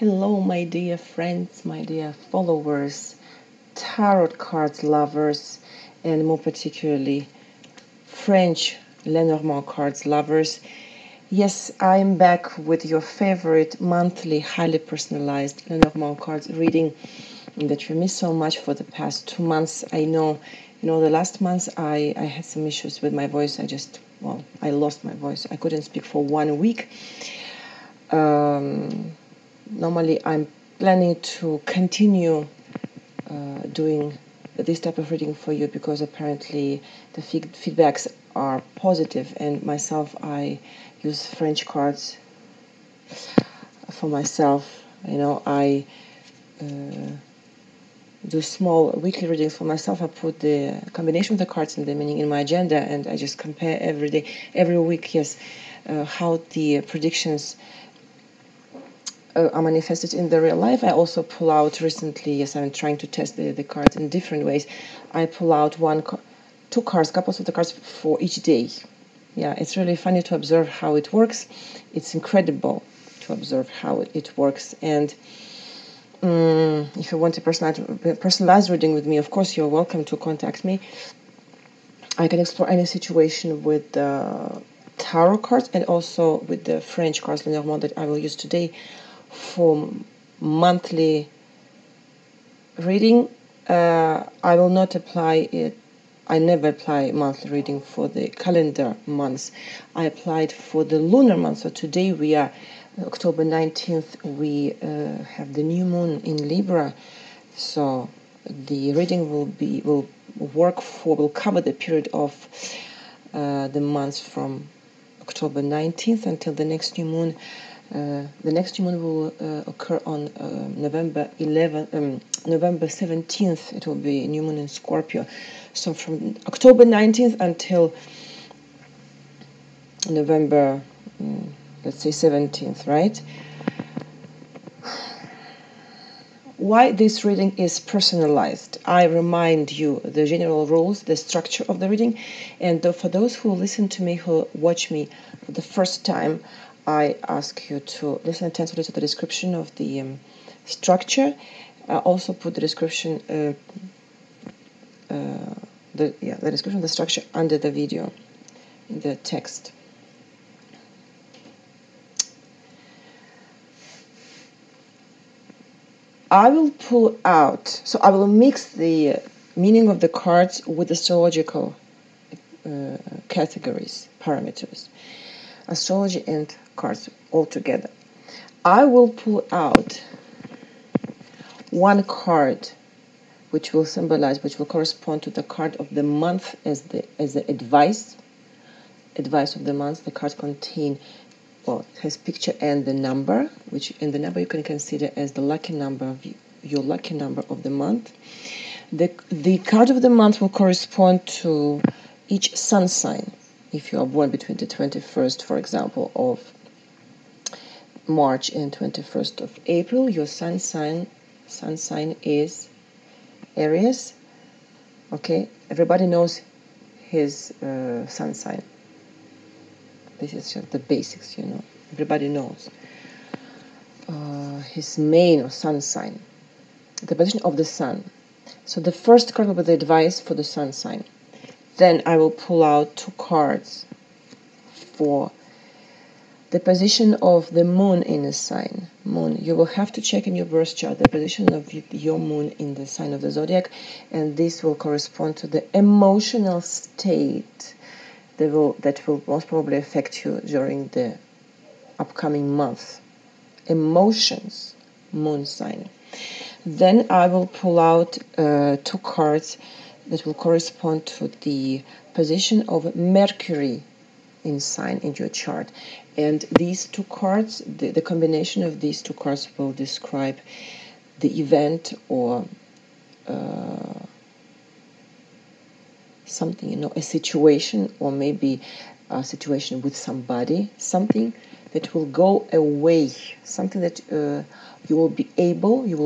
Hello, my dear friends, my dear followers, tarot cards lovers, and more particularly French Lenormand cards lovers. Yes, I'm back with your favorite monthly, highly personalized Lenormand cards reading that you missed so much for the past 2 months. I know, the last month I had some issues with my voice. I lost my voice. I couldn't speak for 1 week. Normally I'm planning to continue doing this type of reading for you because apparently the feedbacks are positive, and myself, I use French cards for myself. I do small weekly readings for myself. I put the combination of the cards and the meaning in my agenda, and I just compare every day, every week, yes, how the predictions are manifested in the real life. I also pull out recently, yes, I'm trying to test the cards in different ways. I pull out two cards, couples of the cards for each day. Yeah, it's really funny to observe how it works. It's incredible to observe how it works. And if you want a personalized reading with me, of course, you're welcome to contact me. I can explore any situation with the tarot cards and also with the French cards Lenormand that I will use today for monthly reading. I will not apply it. I never apply monthly reading for the calendar months. I applied for the lunar month. So today we are October 19th. We have the new moon in Libra. So the reading will cover the period of the months from October 19th until the next new moon. The next new moon will occur on November 17th. It will be new moon in Scorpio. So from October 19th until November, let's say 17th, right? Why this reading is personalized? I remind you the general rules, the structure of the reading, and for those who listen to me, who watch me for the first time, I ask you to listen attentively to the description of the structure. I also put the description, the description of the structure under the video, in the text. I will pull out, so I will mix the meaning of the cards with astrological categories, parameters, astrology and cards all together. I will pull out one card which will correspond to the card of the month as the advice of the month. The cards contain, it has picture and the number, and the number you can consider as the lucky number of your lucky number of the month. The card of the month will correspond to each sun sign. If you are born between the 21st, for example, of March and 21st of April, your sun sign is Aries. Okay, everybody knows his sun sign. This is just the basics, Everybody knows his main or sun sign, the position of the sun. So the first card will be the advice for the sun sign. Then I will pull out two cards for the position of the moon in a sign. Moon, you will have to check in your birth chart the position of your moon in the sign of the zodiac, and this will correspond to the emotional state that will most probably affect you during the upcoming month. Emotions, moon sign. Then I will pull out two cards that will correspond to the position of Mercury in sign in your chart. And these two cards, the combination of these two cards will describe the event or something, a situation, or maybe a situation with somebody, something that will go away, something that you will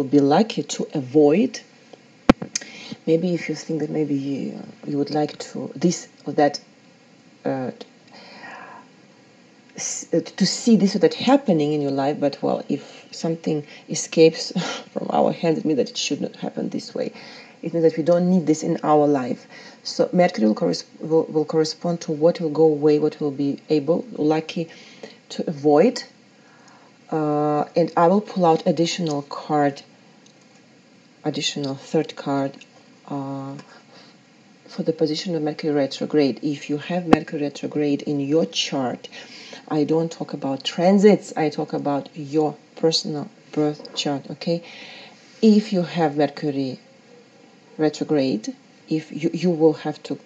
be lucky to avoid. Maybe if you think that maybe you would like to this or that to see this or that happening in your life, but well, if something escapes from our hands, it means that it should not happen this way. It means that we don't need this in our life. So Mercury will correspond to what will go away, what will be lucky to avoid. And I will pull out additional third card for the position of Mercury retrograde. If you have Mercury retrograde in your chart, I don't talk about transits, I talk about your personal birth chart, okay? If you have Mercury retrograde, if you will have to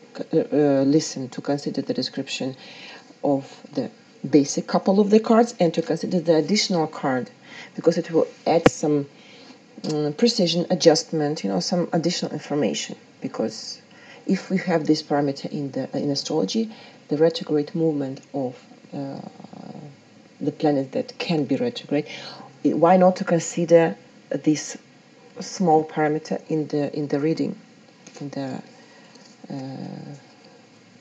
listen to consider the description of the basic couple of the cards and to consider the additional card, because it will add some precision, adjustment, some additional information. Because if we have this parameter in astrology, the retrograde movement of the planet that can be retrograde, why not to consider this small parameter in the reading, in the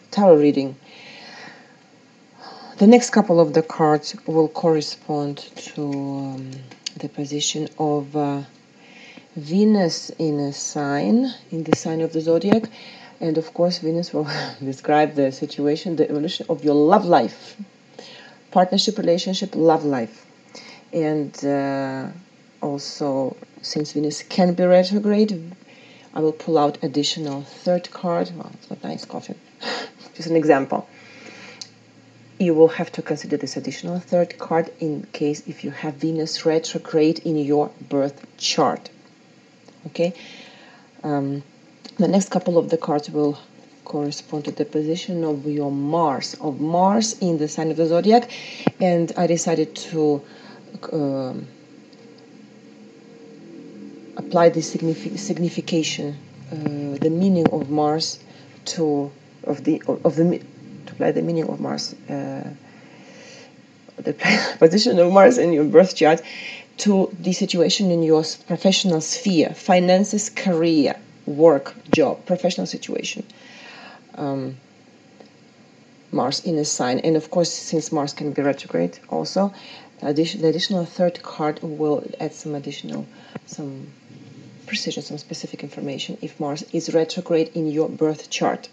tarot reading. The next couple of the cards will correspond to the position of Venus in the sign of the zodiac, and of course Venus will describe the situation, the evolution of your love life, partnership, relationship, love life. And also, since Venus can be retrograde, I will pull out additional third card. Well, it's not nice coffee. Just an example. You will have to consider this additional third card in case if you have Venus retrograde in your birth chart. Okay. The next couple of the cards will correspond to the position of your Mars in the sign of the zodiac, and I decided to apply the signification, the meaning of Mars to apply the meaning of Mars, the position of Mars in your birth chart to the situation in your professional sphere, finances, career, work, job, professional situation. Mars in a sign, and of course, since Mars can be retrograde, also the additional third card will add some precision, some specific information if Mars is retrograde in your birth chart.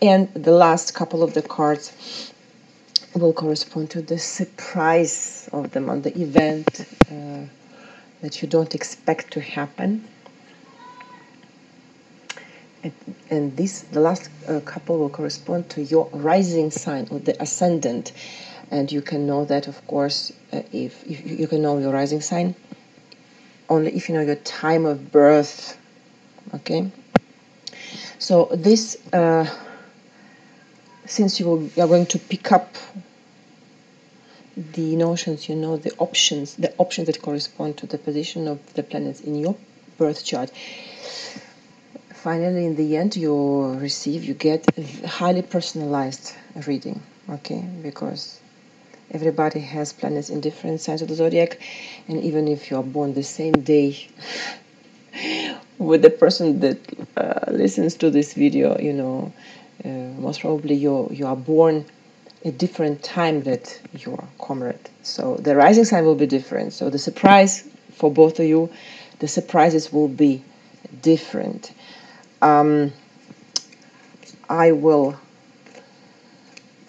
And the last couple of the cards will correspond to the surprise of the month, the event that you don't expect to happen. And the last couple will correspond to your rising sign or the ascendant. And you can know that, of course, if you can know your rising sign only if you know your time of birth. Okay. So this, since you are going to pick up the notions, the options that correspond to the position of the planets in your birth chart. Finally, in the end, you get a highly personalized reading, okay? Because everybody has planets in different signs of the zodiac, and even if you are born the same day with the person that listens to this video, most probably you are born a different time that your comrade. So the rising sign will be different. So the surprise for both of you, the surprises will be different. I will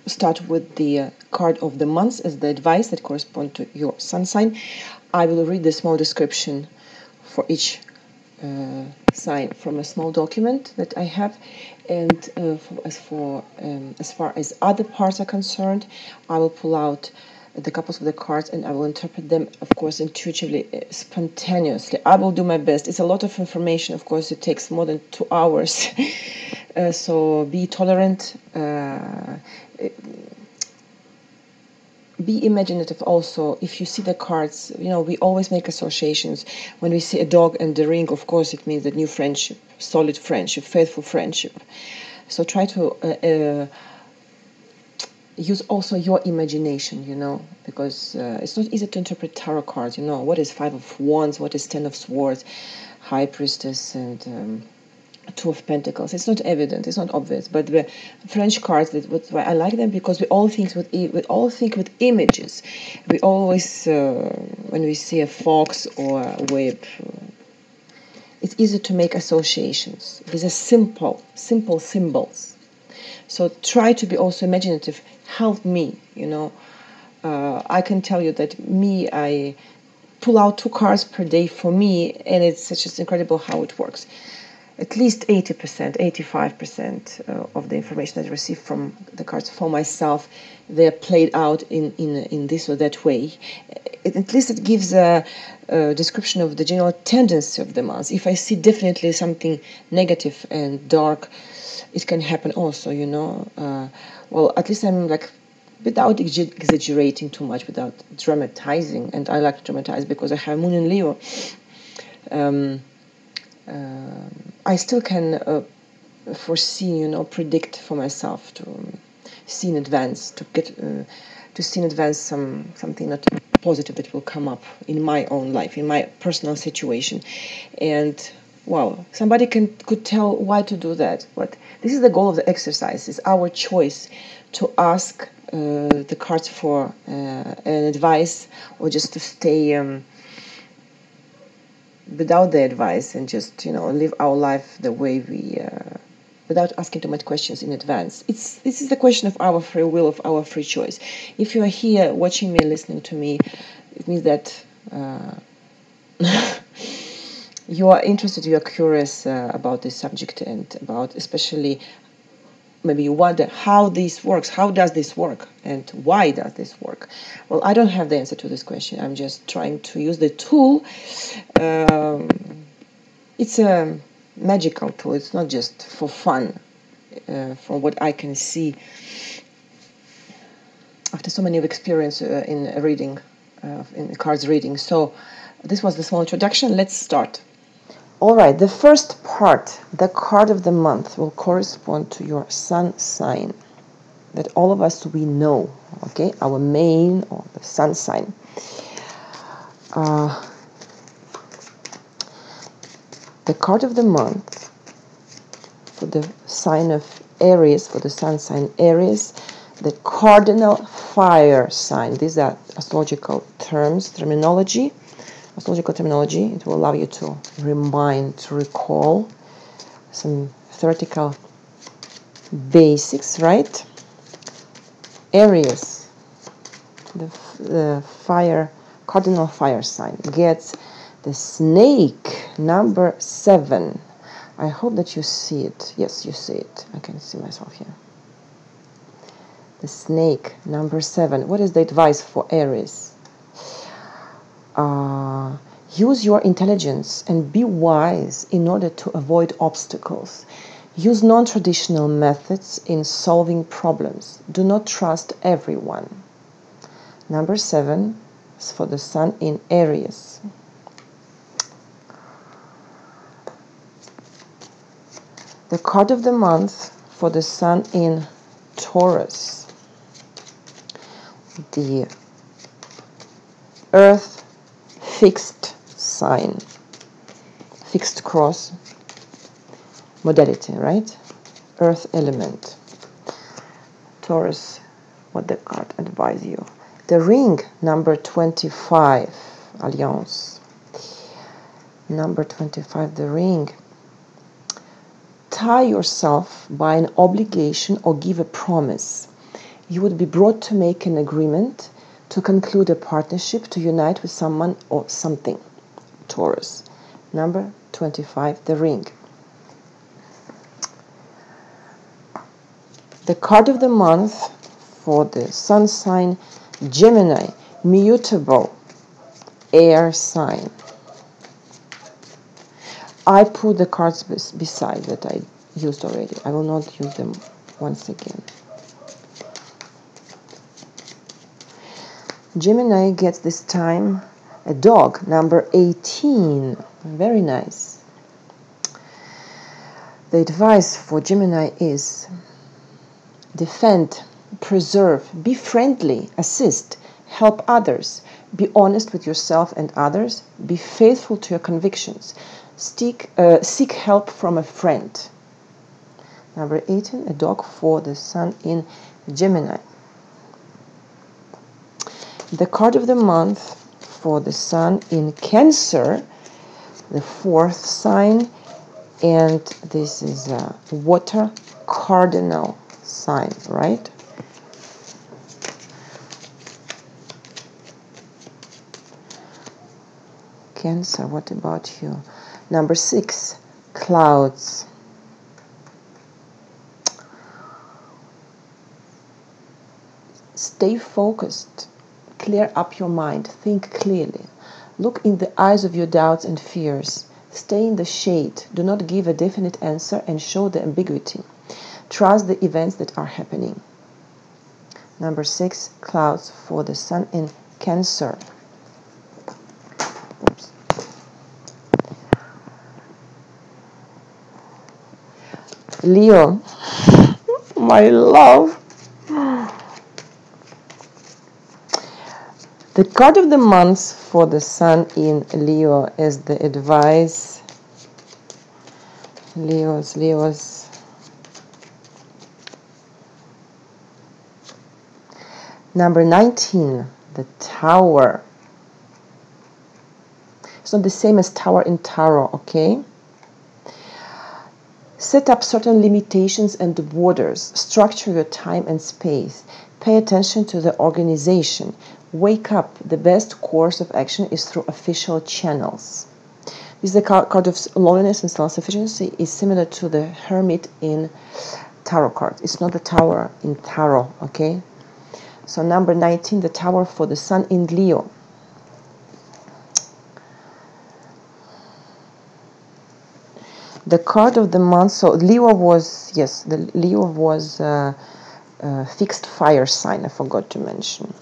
start with the card of the month as the advice that corresponds to your sun sign. I will read the small description for each sign from a small document that I have, and as far as other parts are concerned, I will pull out the couples of the cards and I will interpret them, of course, intuitively, spontaneously. I will do my best. It's a lot of information, of course. It takes more than 2 hours. So be tolerant. Be imaginative also. If you see the cards, we always make associations. When we see a dog and the ring, of course, it means that new friendship, solid friendship, faithful friendship. So try to use also your imagination, because it's not easy to interpret tarot cards. What is 5 of Wands, what is 10 of Swords, High Priestess, and Two of Pentacles. It's not evident, it's not obvious, but the French cards, why I like them, because we all think with images. We always, when we see a fox or a whip, it's easy to make associations. These are simple symbols. So try to be also imaginative. Help me, you know. I can tell you that I pull out 2 cards per day for me, and it's just incredible how it works. At least 80%, 85% of the information that I receive from the cards for myself, they're played out in this or that way. At least it gives a description of the general tendency of the month. If I see definitely something negative and dark, it can happen also, you know. Well, at least I'm like, without exaggerating too much, without dramatizing, and I like to dramatize because I have Moon in Leo. I still can foresee, you know, predict for myself, to see in advance, to get to see in advance something not positive that will come up in my own life, in my personal situation. And wow, somebody could tell why to do that, but this is the goal of the exercise. It's our choice to ask the cards for an advice, or just to stay without the advice and just, you know, live our life the way we, without asking too much questions in advance. This is the question of our free will, of our free choice. If you are here watching me and listening to me, it means that you are interested, you are curious about this subject, and about especially, maybe you wonder how this works, how does this work, and why does this work? Well, I don't have the answer to this question. I'm just trying to use the tool. It's a magical tool. It's not just for fun, from what I can see after so many of experience in reading, in cards reading. So this was the small introduction. Let's start. All right, the first part, the card of the month, will correspond to your sun sign, that all of us we know, okay, our main, or the sun sign. The card of the month for the sign of Aries, for the sun sign Aries, the cardinal fire sign. These are astrological terminology. It will allow you to remind, to recall some theoretical basics, right? Aries, the fire, cardinal fire sign, gets the snake, number 7. I hope that you see it. Yes, you see it. I can see myself here. The snake, number 7. What is the advice for Aries? Use your intelligence and be wise in order to avoid obstacles. Use non-traditional methods in solving problems. Do not trust everyone. Number 7 is for the sun in Aries. The card of the month for the sun in Taurus. The Earth fixed sign, fixed cross modality, right? Earth element. Taurus, what the card advise you? The ring, number 25, Alliance. Number 25, the ring. Tie yourself by an obligation or give a promise. You would be brought to make an agreement, to conclude a partnership, to unite with someone or something. Taurus. Number 25, the ring. The card of the month for the sun sign Gemini, mutable air sign. I put the cards beside that I used already. I will not use them once again. Gemini gets this time a dog, number 18. Very nice. The advice for Gemini is defend, preserve, be friendly, assist, help others, be honest with yourself and others, be faithful to your convictions. seek help from a friend. Number 18, a dog for the sun in Gemini. The card of the month for the sun in Cancer, the 4th sign, and this is a water cardinal sign, right? Cancer, what about you? Number 6, clouds. Stay focused. Clear up your mind. Think clearly. Look in the eyes of your doubts and fears. Stay in the shade. Do not give a definite answer and show the ambiguity. Trust the events that are happening. Number 6, clouds for the sun in Cancer. Oops. Leo, my love. The card of the month for the sun in Leo is the advice. Leos. Number 19, the Tower. It's not the same as Tower in Tarot, okay? Set up certain limitations and borders. Structure your time and space. Pay attention to the organization. Wake up. The best course of action is through official channels. This is the card of loneliness and self-sufficiency. Is similar to the Hermit in Tarot card. It's not the Tower in Tarot, okay? So number 19, the Tower for the sun in Leo. The card of the month, so Leo was, yes, the Leo was fixed fire sign, I forgot to mention.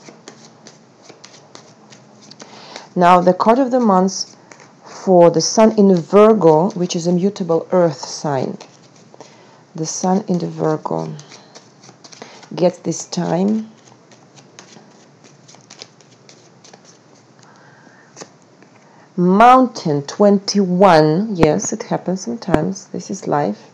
Now the card of the month for the sun in Virgo, which is a mutable earth sign. The sun in the Virgo gets this time Mountain 21. Yes, it happens sometimes. This is life.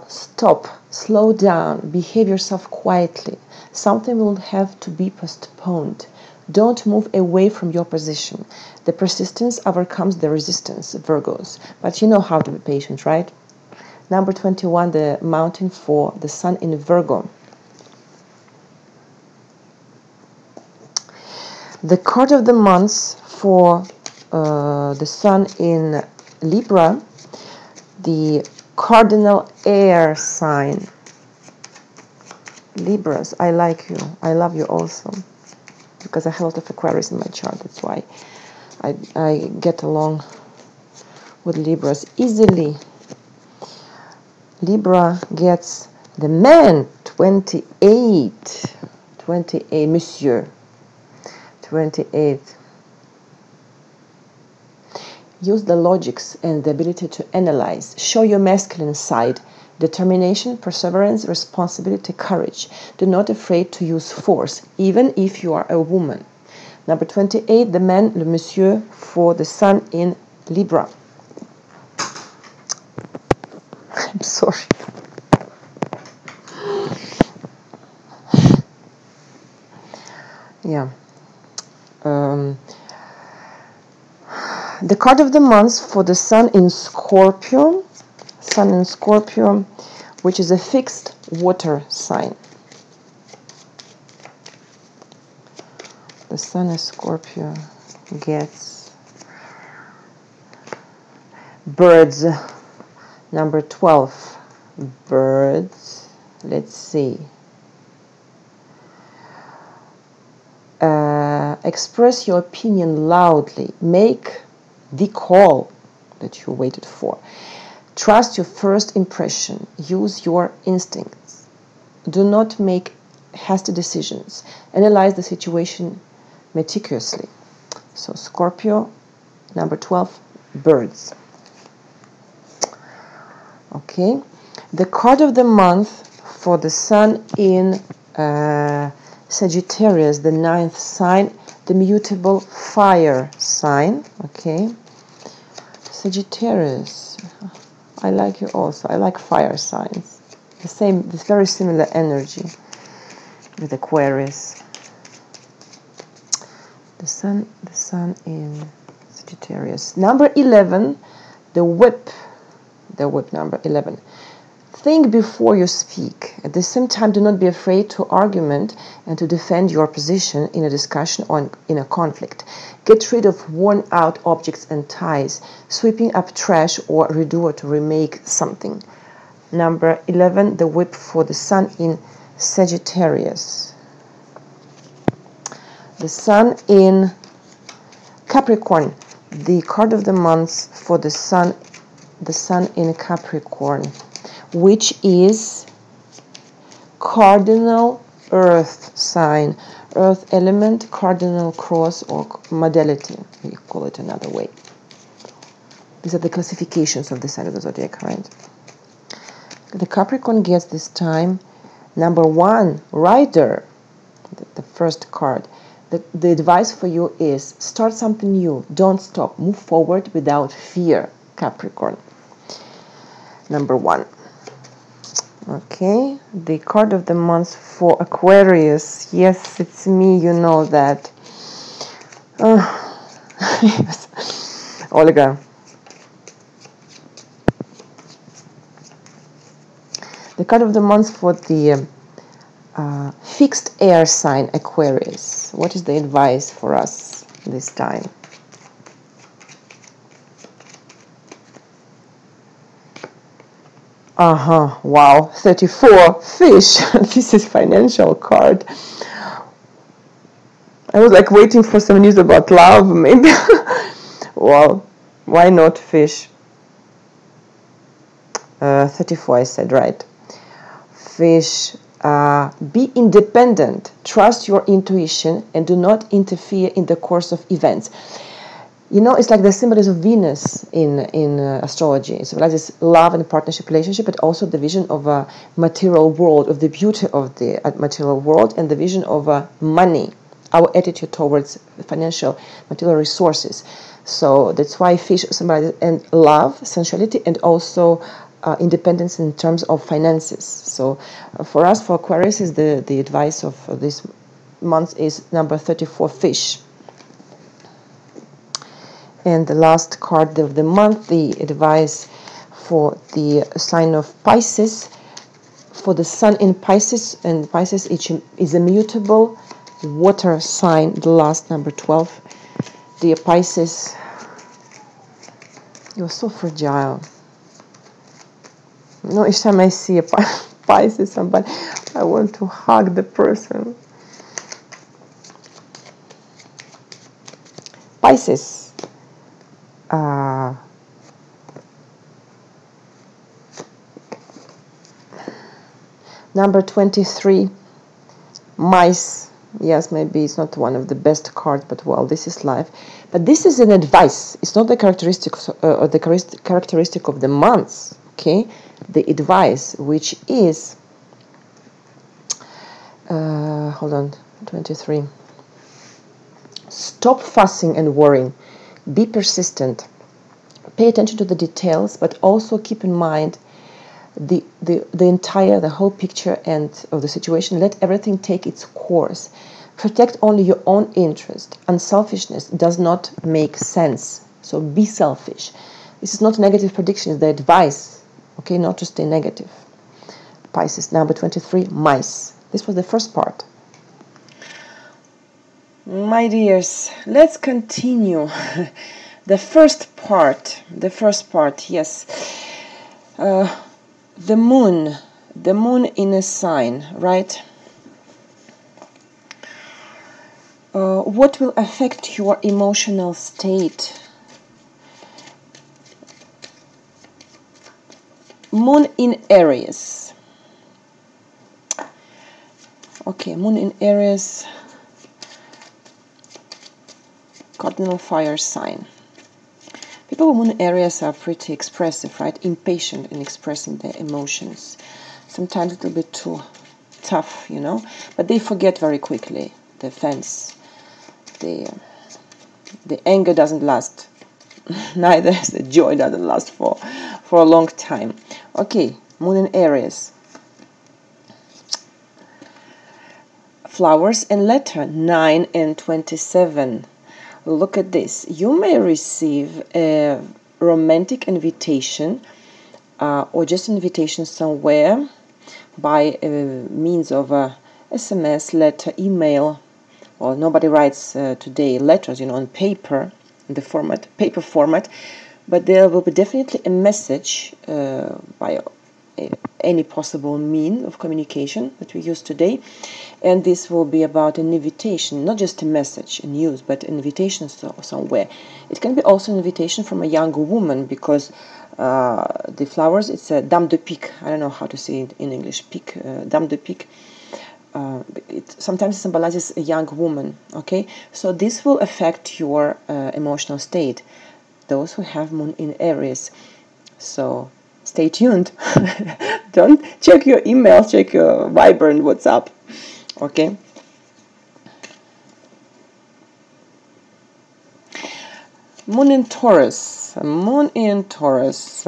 Stop, slow down, behave yourself quietly. Something will have to be postponed. Don't move away from your position. The persistence overcomes the resistance, Virgos. But you know how to be patient, right? Number 21, the mountain for the sun in Virgo. The card of the month for the sun in Libra, the cardinal air sign. Libras, I like you. I love you also. Because I have a lot of Aquarius in my chart. That's why I get along with Libras easily. Libra gets the man 28. 28, monsieur. 28. Use the logics and the ability to analyze. Show your masculine side. Determination, perseverance, responsibility, courage. Do not be afraid to use force, even if you are a woman. Number 28, the man, le monsieur, for the sun in Libra. I'm sorry. Yeah. The card of the month for the sun in Scorpio. Sun in Scorpio, which is a fixed water sign. The sun in Scorpio gets birds. Number 12. Birds. Let's see. Express your opinion loudly. Make the call that you waited for. Trust your first impression. Use your instincts. Do not make hasty decisions. Analyze the situation meticulously. So Scorpio, number 12, birds. Okay. The card of the month for the sun in Sagittarius, the 9th sign, the mutable fire sign. Okay. Sagittarius. I like you also. I like fire signs. The same, this very similar energy with Aquarius. The sun in Sagittarius. Number 11, the whip number 11. Think before you speak. At the same time, do not be afraid to argument and to defend your position in a discussion or in a conflict. Get rid of worn-out objects and ties, sweeping up trash or redo or to remake something. Number 11, the whip for the sun in Sagittarius. The sun in Capricorn. The card of the month for the sun in Capricorn, which is cardinal earth sign, earth element, cardinal cross, or modality, you call it another way. These are the classifications of the sign of the zodiac, right? The Capricorn gets this time number 1, Rider, the first card. The advice for you is start something new, don't stop, move forward without fear, Capricorn. Number 1. Okay, the card of the month for Aquarius. Yes, it's me, you know that. Yes. Olga. The card of the month for the fixed air sign Aquarius. What is the advice for us this time? Wow, 34, fish. This is financial card. I was like waiting for some news about love, maybe. Well, why not fish? 34, I said, right. Fish, be independent, trust your intuition, and do not interfere in the course of events. You know, it's like the symbolism of Venus in astrology. It symbolizes love and partnership relationship, but also the vision of a material world, of the beauty of the material world, and the vision of money, our attitude towards financial material resources. So that's why fish symbolizes and love, sensuality, and also independence in terms of finances. So for us, for Aquarius, is the advice of this month is number 34, fish. And the last card of the month, the advice for the sign of Pisces, for the sun in Pisces, and Pisces is a mutable water sign, the last number 12. Dear Pisces, you're so fragile. You know, each time I see a Pisces, somebody, I want to hug the person. Pisces. Number 23, mice. Yes, maybe it's not one of the best cards, but well, this is life. But this is an advice. It's not the characteristic or the characteristic of the months. Okay, the advice, which is hold on, 23. Stop fussing and worrying. Be persistent. Pay attention to the details, but also keep in mind the whole picture and of the situation. Let everything take its course. Protect only your own interest. Unselfishness does not make sense. So be selfish. This is not a negative prediction, it's the advice. Okay, not to stay negative. Pisces, number 23, mice. This was the first part. My dears, let's continue. The first part, yes. The moon in a sign, right? What will affect your emotional state? Moon in Aries. Okay, moon in Aries. Cardinal fire sign. People with moon in Aries are pretty expressive, right? Impatient in expressing their emotions. Sometimes a little bit too tough, you know, but they forget very quickly. The offense, the anger doesn't last Neither the joy doesn't last for a long time. Okay, Moon in Aries. Flowers and letter 9 and 27. Look at this. You may receive a romantic invitation or just invitation somewhere by means of a SMS, letter, email. Well, nobody writes today letters, on paper, in the paper format, but there will be definitely a message by any possible mean of communication that we use today, and this will be about an invitation, not just a message, a news, but an invitation somewhere. It can be also an invitation from a young woman, because the flowers, it's a dame de pique. I don't know how to say it in English. Pique, dame de pique. It sometimes symbolizes a young woman. Okay, so this will affect your emotional state. Those who have Moon in Aries. So stay tuned. Don't check your email, check your Viber and WhatsApp. Okay. Moon in Taurus. Moon in Taurus.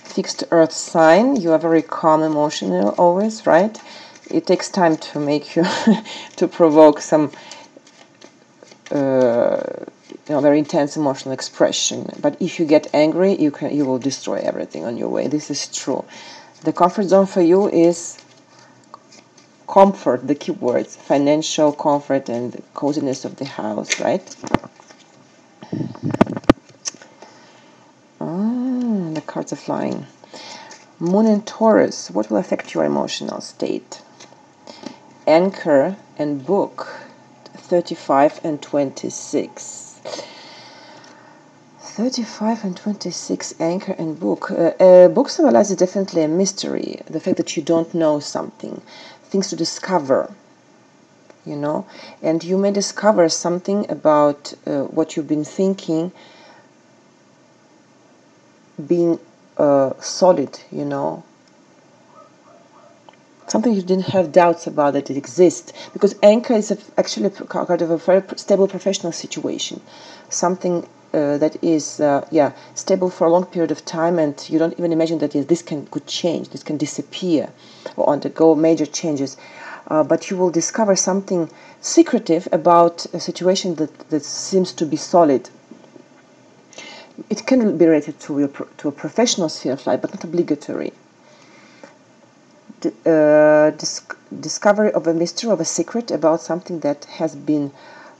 Fixed earth sign. You are very calm, emotional always, right? It takes time to make you to provoke some very intense emotional expression. But if you get angry, you will destroy everything on your way. This is true. The comfort zone for you is comfort, the key words, financial comfort and the coziness of the house, right? The cards are flying. Moon in Taurus, what will affect your emotional state? Anchor and book, 35 and 26. 35 and 26, anchor and book. Book symbolizes definitely a mystery, the fact that you don't know something, things to discover, and you may discover something about what you've been thinking being solid, something you didn't have doubts about that it exists, because anchor is actually part of a very stable professional situation, something that is stable for a long period of time, and you don't even imagine that this could change, this can disappear or undergo major changes, but you will discover something secretive about a situation that seems to be solid. It can be related to a professional sphere of life, but not obligatory. Discovery of a mystery, of a secret about something that has been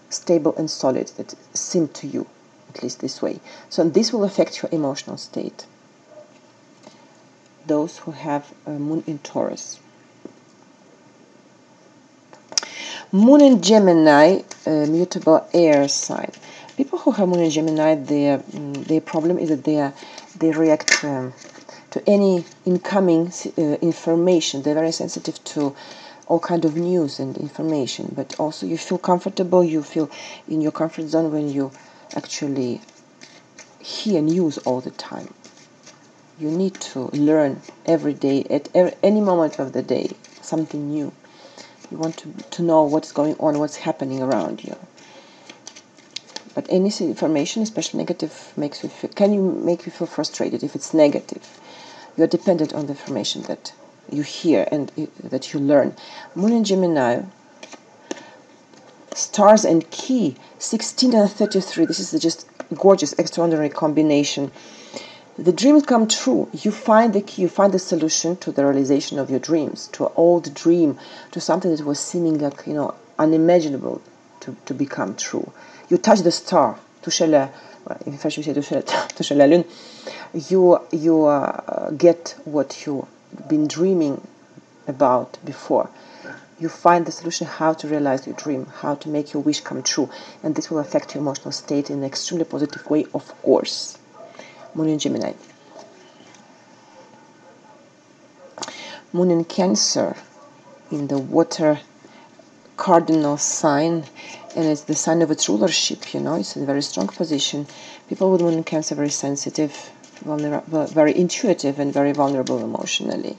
stable and solid, that seemed to you, at least this way. So this will affect your emotional state. Those who have a Moon in Taurus. Moon in Gemini, mutable air sign. People who have Moon in Gemini, their problem is that they react to any incoming information. They're very sensitive to all kind of news and information, but also you feel comfortable, you feel in your comfort zone when you actually hear news all the time. You need to learn every day, at any moment of the day, something new. You want to know what's going on, what's happening around you. But any information, especially negative, make you feel frustrated if it's negative. You're dependent on the information that you hear and that you learn. Moon in Gemini, stars and key, 16 and 33. This is just gorgeous, extraordinary combination. The dreams come true. You find the key, you find the solution to the realization of your dreams, to an old dream, to something that was seeming like, unimaginable to become true. You touch the star, toucher in French we say toucher la lune. You get what you've been dreaming about before. You find the solution how to realize your dream, how to make your wish come true, and this will affect your emotional state in an extremely positive way, of course. Moon in Gemini. Moon in Cancer, in the water cardinal sign, and it's the sign of its rulership, it's in a very strong position. People with Moon in Cancer are very sensitive, very intuitive, and very vulnerable emotionally.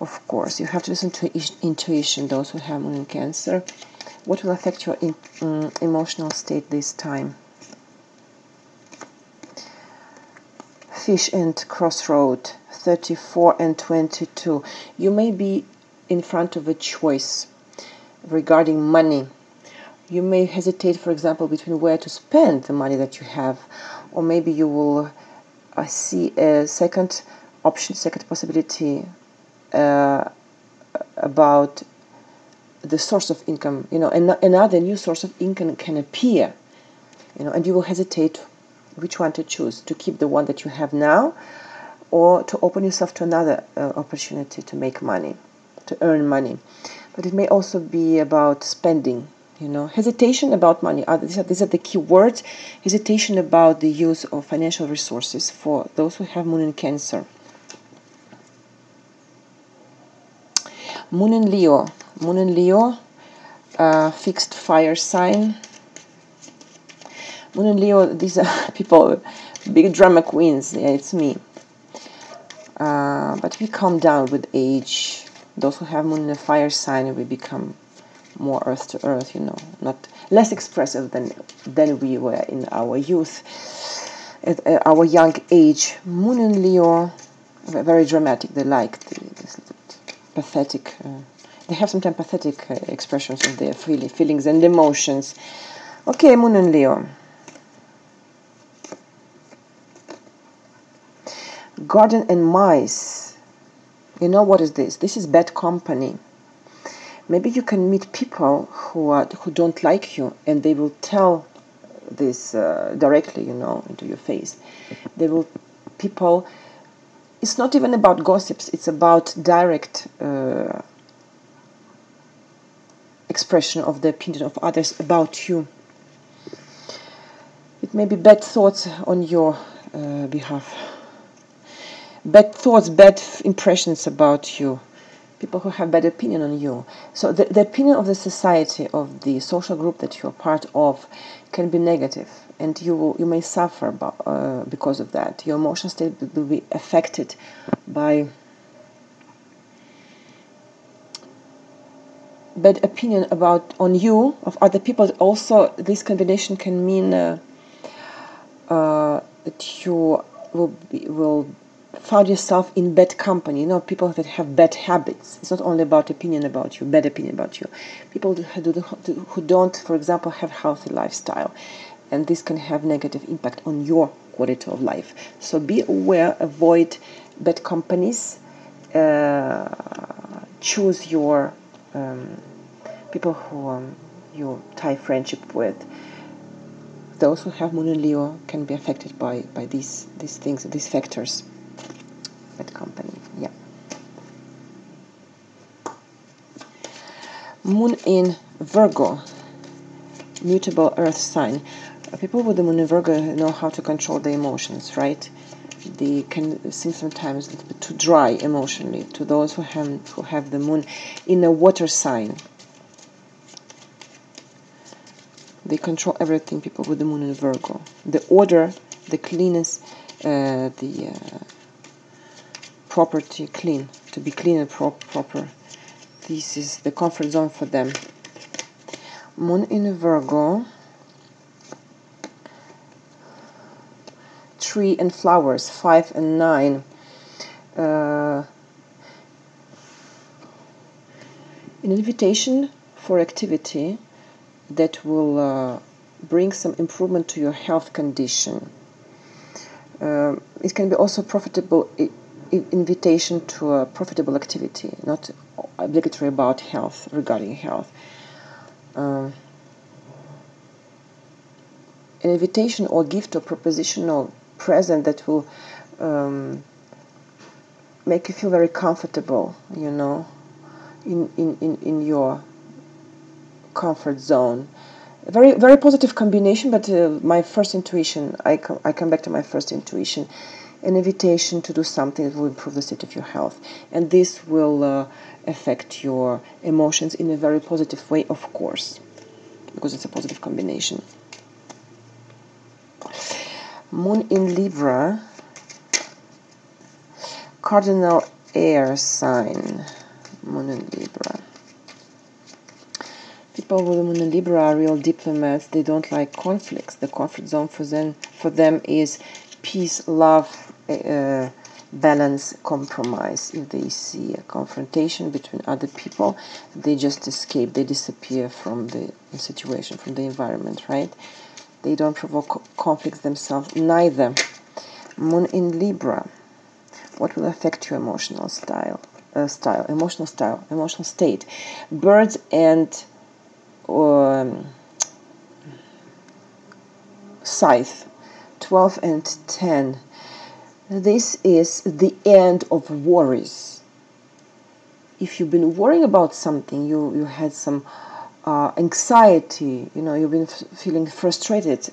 Of course, you have to listen to intuition, those who have Moon in Cancer. What will affect your emotional state this time? Fish and Crossroad, 34 and 22. You may be in front of a choice regarding money. You may hesitate, for example, between where to spend the money that you have, or maybe you will see a second option, second possibility about the source of income. You know, another new source of income can appear, you know, and you will hesitate which one to choose, to keep the one that you have now, or to open yourself to another opportunity to make money, to earn money. But it may also be about spending, you know, hesitation about money. These are the key words. Hesitation about the use of financial resources for those who have Moon in Cancer. Moon in Leo. Moon in Leo, fixed fire sign. Moon in Leo, these are people, big drama queens. Yeah, it's me. But we calm down with age. Those who have Moon in a fire sign, we become more earth to earth, you know, not less expressive than we were in our youth, at our young age. Moon in Leo, very dramatic. They like this pathetic. They have sometimes pathetic expressions of their feelings and emotions. Okay, Moon in Leo. Garden and mice. You know what is this? This is bad company. Maybe you can meet people who don't like you, and they will tell this directly, you know, into your face. They will, people, it's not even about gossips, it's about direct expression of the opinion of others about you. It may be bad thoughts on your behalf. Bad thoughts, bad impressions about you. People who have bad opinion on you. So the opinion of the society, of the social group that you're part of, can be negative, and you may suffer because of that. Your emotional state will be affected by bad opinion on you of other people. Also, this combination can mean that you will find yourself in bad company. You know, people that have bad habits. It's not only about opinion about you, bad opinion about you. People who don't, for example, have healthy lifestyle, and this can have negative impact on your quality of life. So be aware, avoid bad companies. Choose your people who you tie friendship with. Those who have Moon in Leo can be affected by these things, these factors. Bad company, yeah. Moon in Virgo, mutable earth sign. People with the Moon in Virgo know how to control their emotions, right? They can seem sometimes a little bit too dry emotionally. To those who have the Moon in a water sign, they control everything. People with the Moon in Virgo, the order, the cleanness, the property, clean, to be clean and proper. This is the comfort zone for them. Moon in Virgo, tree and flowers, 5 and 9. An invitation for activity that will bring some improvement to your health condition. It can be also profitable invitation to a profitable activity, not obligatory about health, regarding health. An invitation or gift or proposition or present that will make you feel very comfortable, you know, in your comfort zone. A very positive combination, but my first intuition, I come back to my first intuition. An invitation to do something that will improve the state of your health, and this will affect your emotions in a very positive way, of course, because it's a positive combination. Moon in Libra, cardinal air sign. Moon in Libra. People with the Moon in Libra are real diplomats. They don't like conflicts. The comfort zone for them is peace, love, balance, compromise. If they see a confrontation between other people, they just escape, they disappear from the situation, from the environment, right? They don't provoke conflicts themselves, neither. Moon in Libra. What will affect your emotional emotional state? Birds and Scythe, 12 and 10. This is the end of worries. If you've been worrying about something, you had some anxiety, you've been feeling frustrated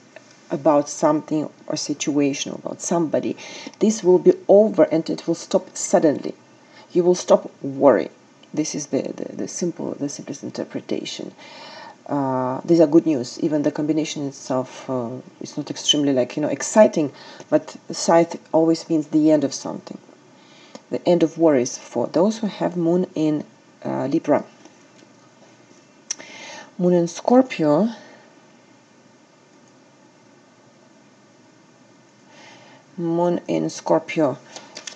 about something or situation, about somebody, this will be over and it will stop suddenly. You will stop worrying. This is the simplest interpretation. These are good news. Even the combination itself is not extremely exciting, but scythe always means the end of something, the end of worries for those who have moon in Libra. Moon in Scorpio. Moon in Scorpio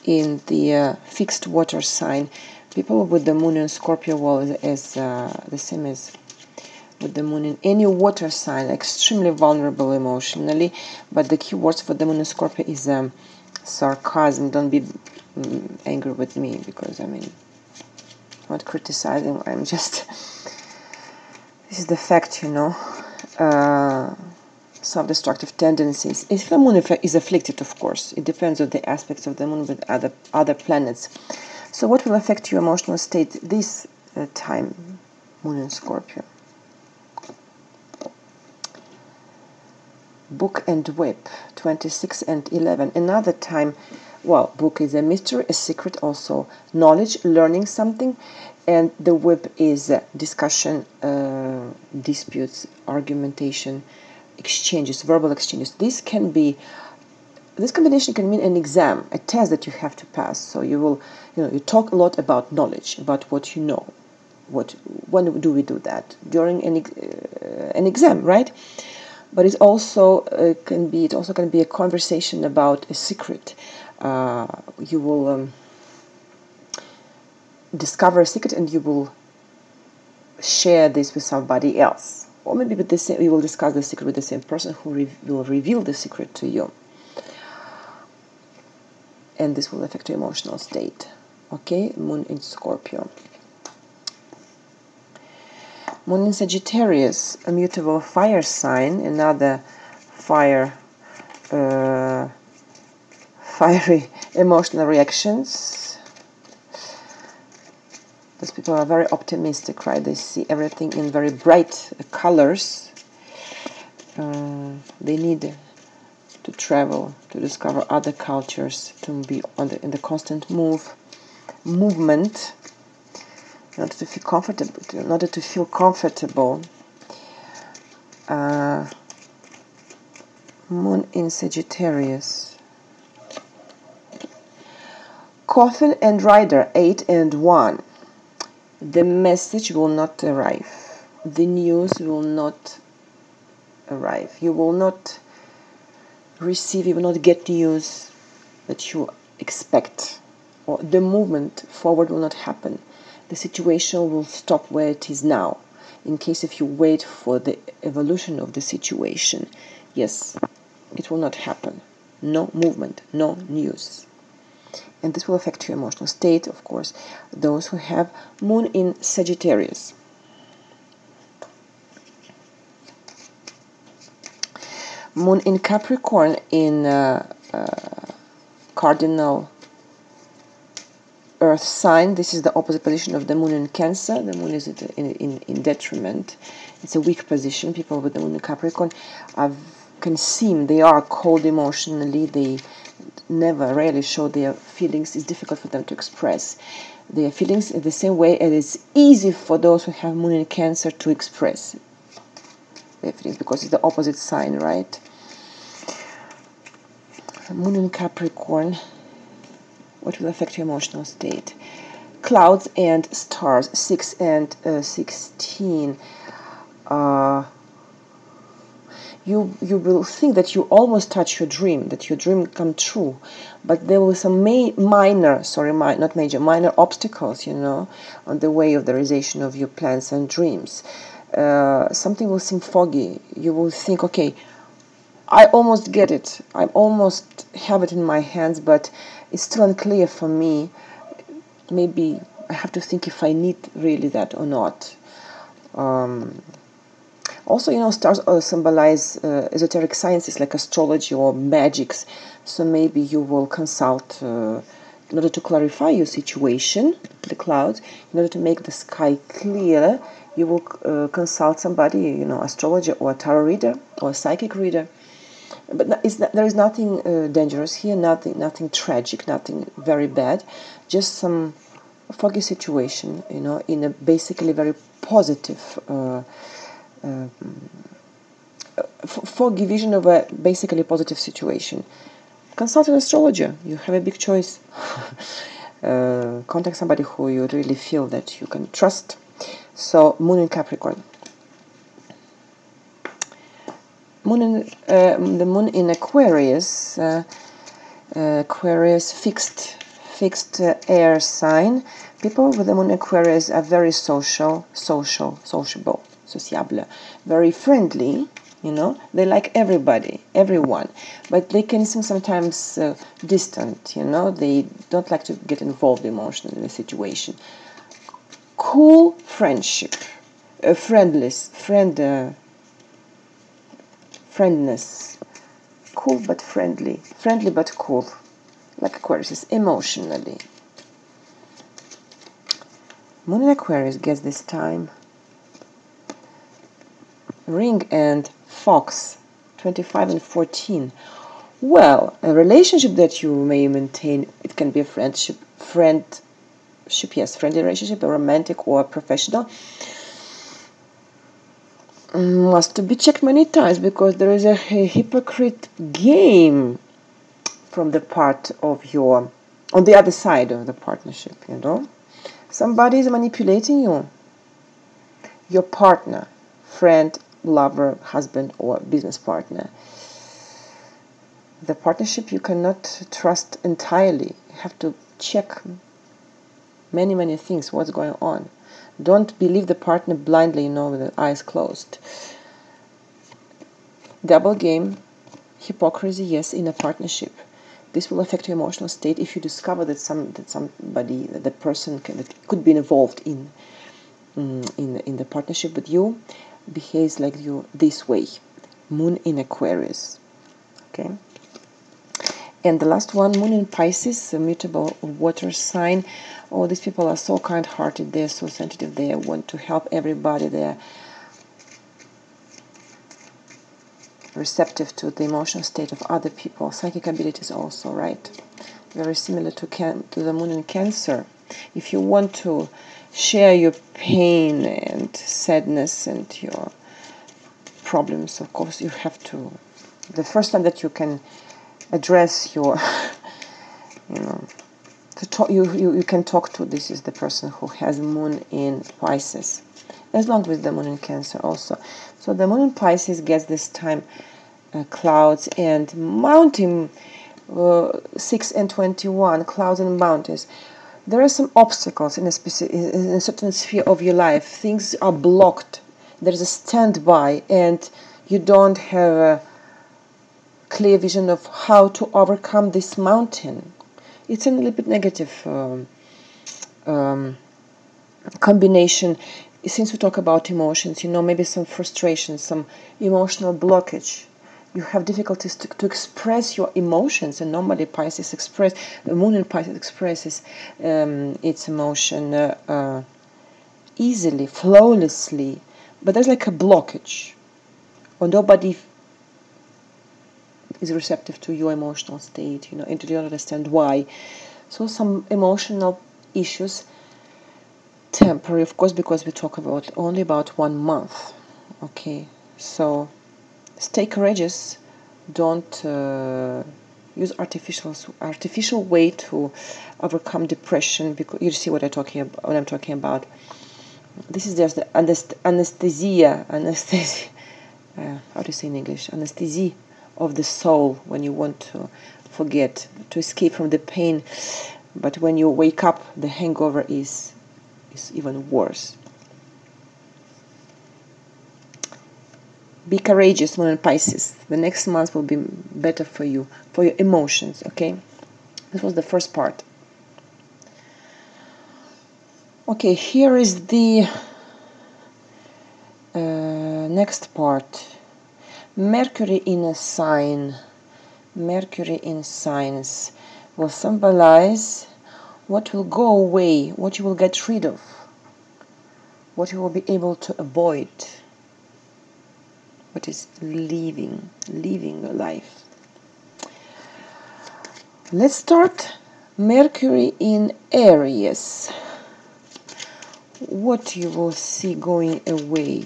in the fixed water sign. People with the moon in Scorpio, well, is the same as with the moon in any water sign, extremely vulnerable emotionally. But the key words for the moon in Scorpio is sarcasm. Don't be angry with me, because I'm not criticizing. I'm just, this is the fact, self-destructive tendencies. If the moon is afflicted, of course, it depends on the aspects of the moon with other planets. So what will affect your emotional state this time, moon in Scorpio? Book and whip, 26 and 11. Another time, well, book is a mystery, a secret, also knowledge, learning something, and the whip is discussion, disputes, argumentation, exchanges, verbal exchanges. This combination can mean an exam, a test that you have to pass. So you will, you talk a lot about knowledge, about what you know. When do we do that? During an exam, right? But it also can be a conversation about a secret. You will discover a secret and you will share this with somebody else, or maybe with the same. You will discuss the secret with the same person who will reveal the secret to you, and this will affect your emotional state. Okay, moon in Scorpio. Moon in Sagittarius, a mutable fire sign, another fiery emotional reactions. Those people are very optimistic, right? They see everything in very bright colors. They need to travel, to discover other cultures, to be in the constant movement. In order to feel comfortable, moon in Sagittarius. Coffin and Rider, 8 and 1. The message will not arrive. The news will not arrive. You will not receive, you will not get news that you expect. Or the movement forward will not happen. The situation will stop where it is now. In case if you wait for the evolution of the situation, yes, it will not happen. No movement, no news. And this will affect your emotional state, of course, those who have moon in Sagittarius. Moon in Capricorn in cardinal earth sign. This is the opposite position of the moon in Cancer. The moon is in detriment. It's a weak position. People with the moon in Capricorn they are cold emotionally. They rarely show their feelings. It's difficult for them to express their feelings in the same way as it's easy for those who have moon in Cancer to express their feelings, because it's the opposite sign, right? Moon in Capricorn. What will affect your emotional state? Clouds and stars, 6 and 16. you will think that you almost touch your dream, that your dream come true, but there were some minor obstacles, you know, on the way of the realization of your plans and dreams. Something will seem foggy. You will think, okay, I almost get it, I almost have it in my hands, but it's still unclear for me. Maybe I have to think if I need really that or not. Also, you know, stars symbolize esoteric sciences like astrology or magics. So maybe you will consult in order to clarify your situation, the clouds, in order to make the sky clear. You will consult somebody, you know, astrologer or a tarot reader or a psychic reader. But there is nothing dangerous here, nothing tragic, nothing very bad, just some foggy situation, you know, in a basically very positive, foggy vision of a basically positive situation. Consult an astrologer. You have a big choice. Contact somebody who you really feel that you can trust. So, Moon in Capricorn. The Moon in Aquarius. Aquarius, fixed air sign. People with the Moon in Aquarius are very sociable, sociable, very friendly. You know, they like everyone, but they can seem sometimes distant. You know, they don't like to get involved emotionally in the situation. Cool friendship, friendness, cool but friendly but cool, like Aquarius is emotionally. Moon in Aquarius gets this time Ring and Fox, 25 and 14. Well, a relationship that you may maintain, it can be a friendly relationship, a romantic or professional, must be checked many times, because there is a hypocrite game from the part of your, on the other side of the partnership, you know. Somebody is manipulating you, your partner, friend, lover, husband, or business partner. The partnership you cannot trust entirely. You have to check many things, what's going on. Don't believe the partner blindly, you know, with the eyes closed. Double game, hypocrisy, yes, in a partnership. This will affect your emotional state if you discover that somebody, the person that could be involved in the partnership with you, behaves like you this way. Moon in Aquarius. Okay. And the last one, Moon in Pisces, a mutable water sign. Oh, these people are so kind-hearted. They're so sensitive. They want to help everybody. They're receptive to the emotional state of other people. Psychic abilities also, right? Very similar to the Moon in Cancer. If you want to share your pain and sadness and your problems, of course, you have to. The first time that you can address your, you know, you can talk to, this is the person who has Moon in Pisces, as long as the Moon in Cancer also. So the Moon in Pisces gets this time clouds and mountain, 6 and 21, clouds and mountains. There are some obstacles in a certain sphere of your life. Things are blocked. There's a standby, and you don't have a clear vision of how to overcome this mountain. It's a little bit negative combination. Since we talk about emotions, you know, maybe some frustration, some emotional blockage. You have difficulties to express your emotions, and normally Pisces the Moon in Pisces expresses its emotion easily, flawlessly, but there's like a blockage, or nobody is receptive to your emotional state, you know, and you don't understand why. So some emotional issues, temporary, of course, because we talk about only about 1 month. Okay, so stay courageous. Don't use artificial way to overcome depression, because you see what I'm talking about. This is just the anesthesia how to say in English, anesthesia of the soul, when you want to forget, to escape from the pain. But when you wake up, the hangover is even worse. Be courageous, Moon and Pisces. The next month will be better for you, for your emotions, okay? This was the first part. Okay, here is the next part. Mercury in a sign. Mercury in signs will symbolize what will go away, what you will get rid of, what you will be able to avoid, what is living your life. Let's start. Mercury in Aries. What you will see going away.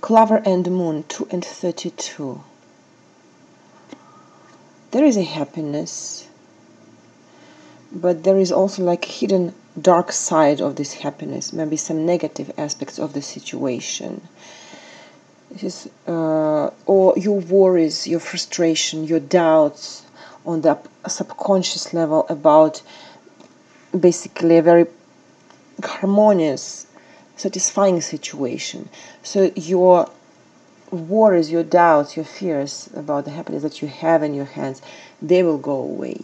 Clover and Moon, 2 and 32. There is a happiness, but there is also like a hidden dark side of this happiness, maybe some negative aspects of the situation. This is, or your worries, your frustration, your doubts on the subconscious level about basically a very harmonious, satisfying situation. So your worries, your doubts, your fears about the happiness that you have in your hands, they will go away.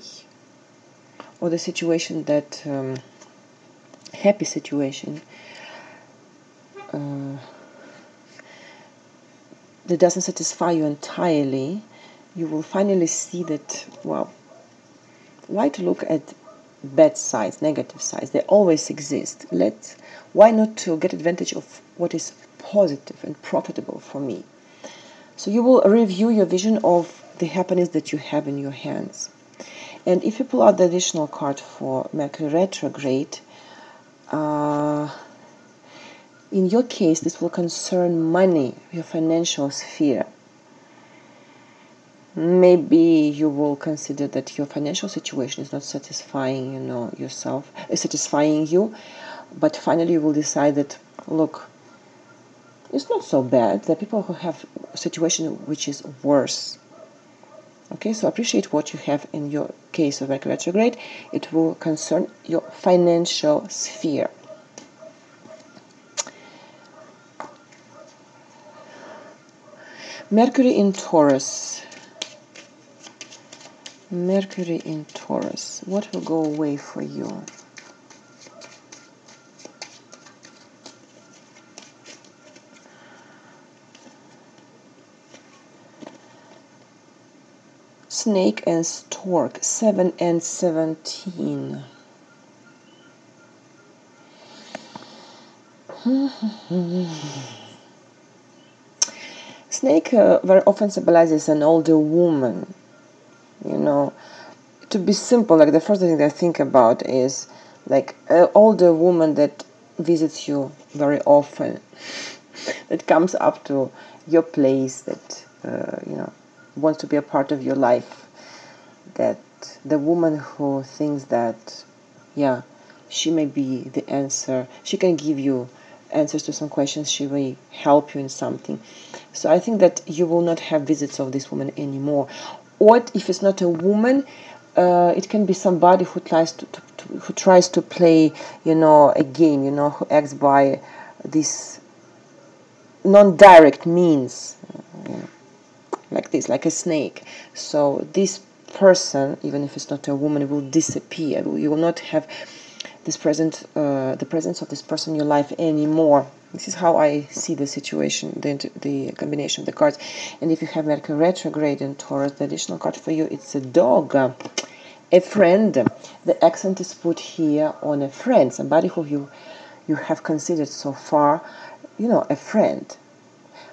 Or the situation that, happy situation, that doesn't satisfy you entirely, you will finally see that, well, why to look at bad sides, negative sides? They always exist. Why not to get advantage of what is positive and profitable for me? So you will review your vision of the happiness that you have in your hands. And if you pull out the additional card for Mercury retrograde, in your case, this will concern money, your financial sphere. Maybe you will consider that your financial situation is not satisfying, satisfying you, but finally you will decide that, look, it's not so bad. There are people who have a situation which is worse. Okay, so appreciate what you have in your case of Mercury retrograde. It will concern your financial sphere. Mercury in Taurus. Mercury in Taurus. What will go away for you? Snake and Stork, 7 and 17. Snake very often symbolizes an older woman. To be simple, like the first thing I think about is like an older woman that visits you very often, that comes up to your place, that wants to be a part of your life. That the woman who thinks that, yeah, she may be the answer. She can give you answers to some questions. She may help you in something. So I think that you will not have visits of this woman anymore. Or if it's not a woman, it can be somebody who tries to play, a game, who acts by this non-direct means, like this, like a snake. So this person, even if it's not a woman, will disappear. You will not have the presence of this person in your life anymore. This is how I see the situation, the combination of the cards. And if you have Mercury retrograde in Taurus, the additional card for you, it's a dog, a friend. The accent is put here on a friend, somebody who you have considered so far, a friend.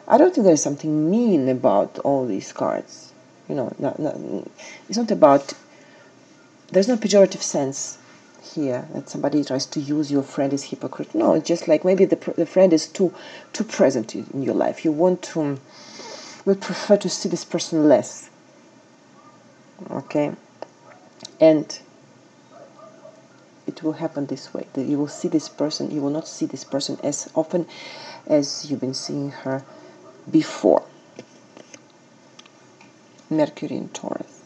I don't think there's something mean about all these cards. It's not about, there's no pejorative sense here that somebody tries to use your friend as hypocrite. No, it's just like maybe the friend is too present in your life. You would prefer to see this person less. Okay, and it will happen this way, that you will see this person, you will not see this person as often as you've been seeing her before. Mercury in Taurus.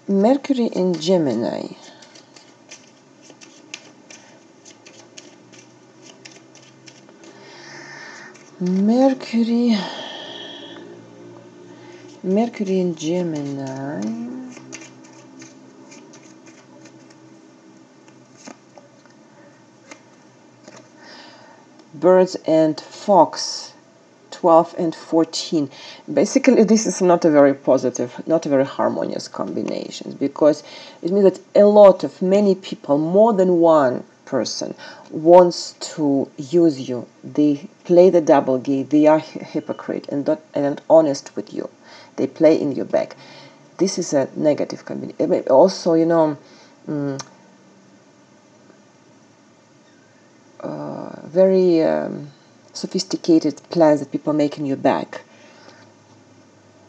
Mercury in Gemini. Mercury in Gemini. Birds and fox, 12 and 14. Basically, this is not a very positive, not a very harmonious combination, because it means that many people, more than one person, wants to use you. They play the double game. They are hypocrite and not honest with you. They play in your back. This is a negative combination. Also, you know, very sophisticated plans that people make in your back.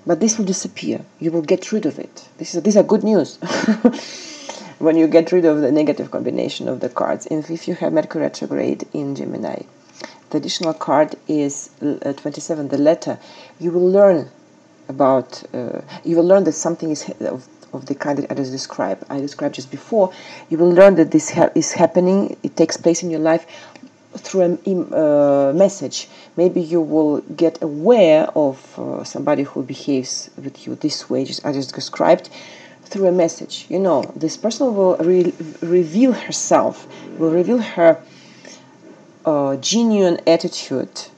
But this will disappear. You will get rid of it. These are good news. When you get rid of the negative combination of the cards. And if you have Mercury retrograde in Gemini, the additional card is 27, the letter. You will learn about, you will learn that something is of the kind that I described just before. You will learn that this is happening. It takes place in your life through a message. Maybe you will get aware of somebody who behaves with you this way, as I just described, through a message. You know, this person will reveal herself, will reveal her genuine attitude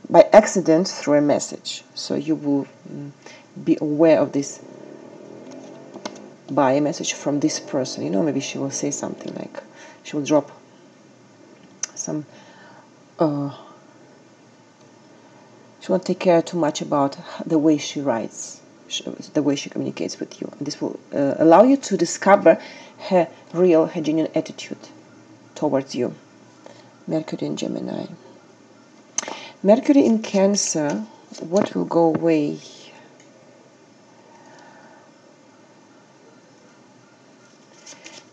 by accident through a message. So you will be aware of this by a message from this person. You know, maybe she will say something like, she will drop some she won't take care too much about the way she writes, the way she communicates with you. And this will allow you to discover her genuine attitude towards you. Mercury in Gemini. Mercury in Cancer, what will go away?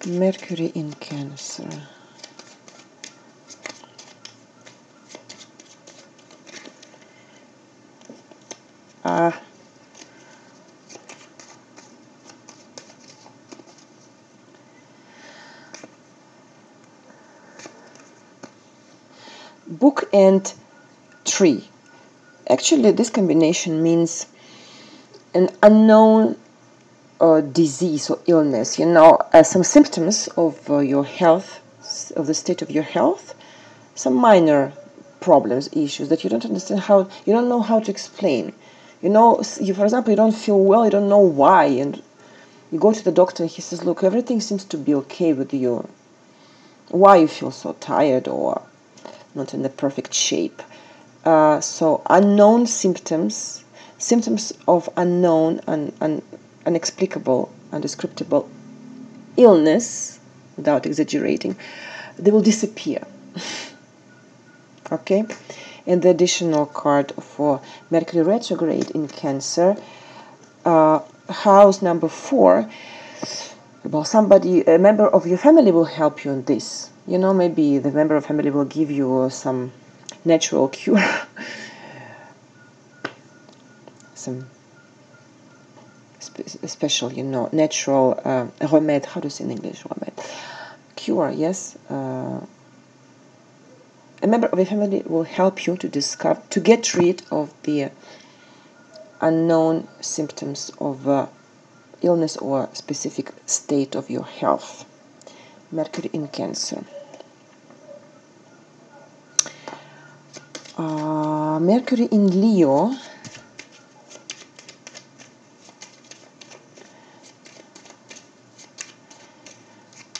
Mercury in Cancer. Book and tree. Actually, this combination means an unknown disease or illness. You know, some symptoms of your health, of the state of your health, some minor problems, issues that you don't understand how, you don't know how to explain. You know, for example, you don't feel well, you don't know why, and you go to the doctor and he says, look, everything seems to be okay with you. Why you feel so tired or not in the perfect shape? So unknown symptoms of unknown and unexplicable, undescriptible illness, without exaggerating, they will disappear. Okay? And the additional card for Mercury retrograde in Cancer, house number 4, well, somebody, a member of your family will help you in this. You know, maybe the member of family will give you some natural cure, some special, you know, natural remède. How do you say in English? Remède. Cure, yes. A member of your family will help you to get rid of the unknown symptoms of illness or specific state of your health. Mercury in Cancer. Mercury in Leo.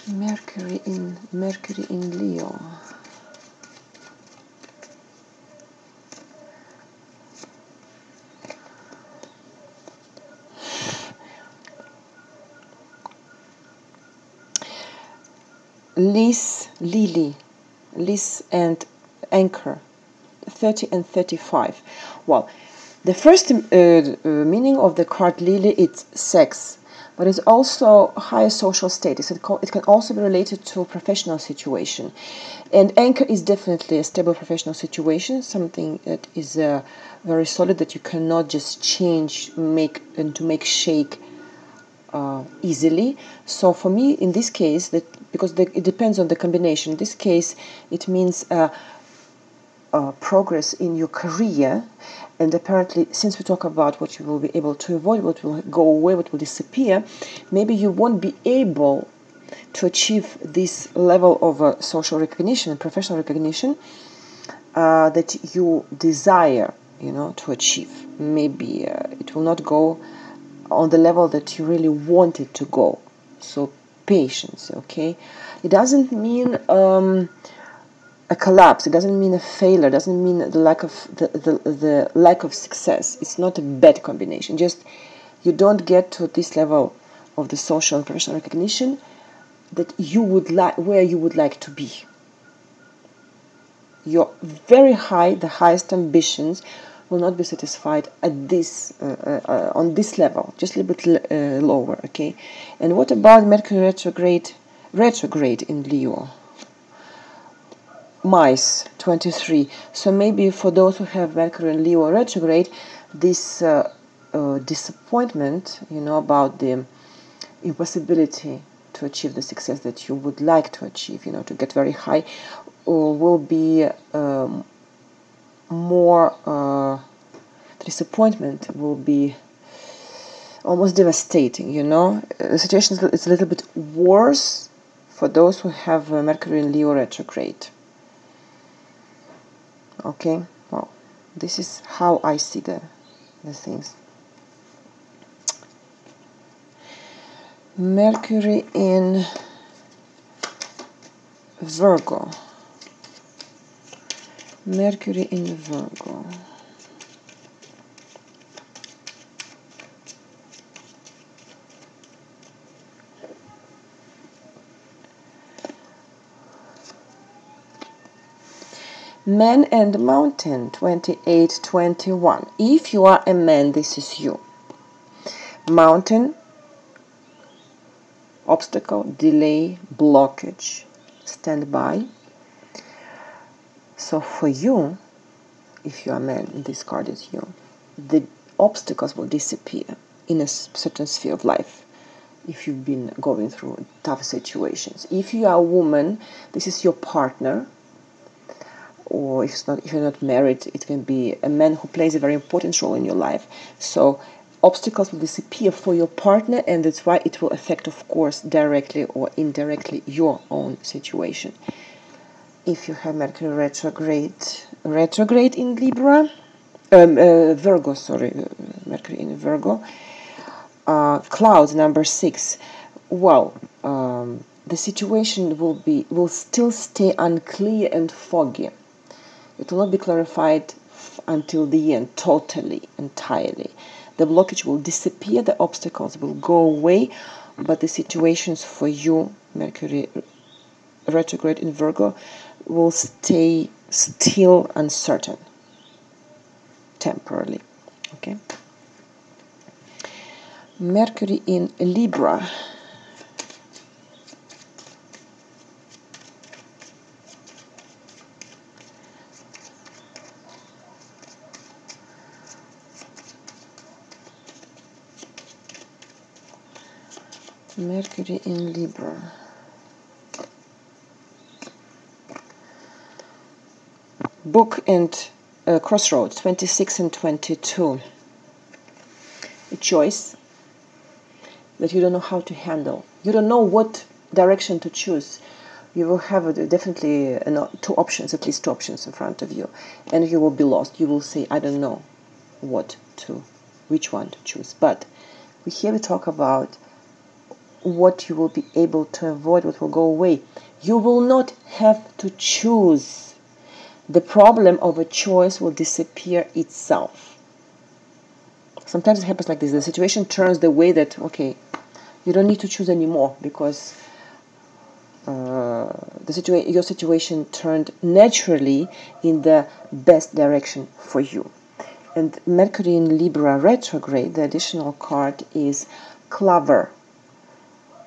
Mercury in Leo. Lys and Anchor, 30 and 35. Well, The first meaning of the card Lily, it's sex, but it's also higher social status. It can also be related to a professional situation. And anchor is definitely a stable professional situation, something that is very solid, that you cannot just change, make shake easily. So for me, in this case, because it depends on the combination. In this case, it means progress in your career. And apparently, since we talk about what you will be able to avoid, what will go away, what will disappear, maybe you won't be able to achieve this level of social recognition and professional recognition that you desire, to achieve. Maybe it will not go on the level that you really want it to go. So patience, okay? It doesn't mean a collapse. It doesn't mean a failure. It doesn't mean the lack of the lack of success. It's not a bad combination. Just you don't get to this level of the social and professional recognition that you would like, where you would like to be. Your very high, the highest ambitions will not be satisfied at this on this level. Just a little bit lower, okay? And what about Mercury retrograde? Retrograde in Leo. Mars 23. So maybe for those who have Mercury and Leo retrograde, this disappointment, about the impossibility to achieve the success that you would like to achieve, to get very high, will be more disappointment will be almost devastating. The situation is a little bit worse for those who have Mercury and Leo retrograde. Okay, well, this is how I see the things. Mercury in Virgo. Mercury in Virgo. Man and Mountain 28-21. If you are a man, this is you. Mountain, obstacle, delay, blockage, stand by. So for you, if you are a man, this card is you, the obstacles will disappear in a certain sphere of life if you've been going through tough situations. If you are a woman, this is your partner. Or if you're not married, it can be a man who plays a very important role in your life. So obstacles will disappear for your partner, and that's why it will affect, of course, directly or indirectly your own situation. If you have Mercury retrograde in Libra, Virgo, sorry, Mercury in Virgo, cloud number 6. Well, the situation will still stay unclear and foggy. It will not be clarified until the end, totally, entirely. The blockage will disappear, the obstacles will go away, but the situations for you, Mercury retrograde in Virgo, will stay still uncertain, temporarily. Okay. Mercury in Libra. Mercury in Libra. Book and Crossroads 26 and 22. A choice that you don't know how to handle. You don't know what direction to choose. You will have definitely two options, at least two options in front of you, and you will be lost. You will say, I don't know which one to choose. But here we talk about what you will be able to avoid, what will go away. You will not have to choose. The problem of a choice will disappear itself. Sometimes it happens like this. The situation turns the way that, okay, you don't need to choose anymore because your situation turned naturally in the best direction for you. And Mercury in Libra retrograde, the additional card is Clover.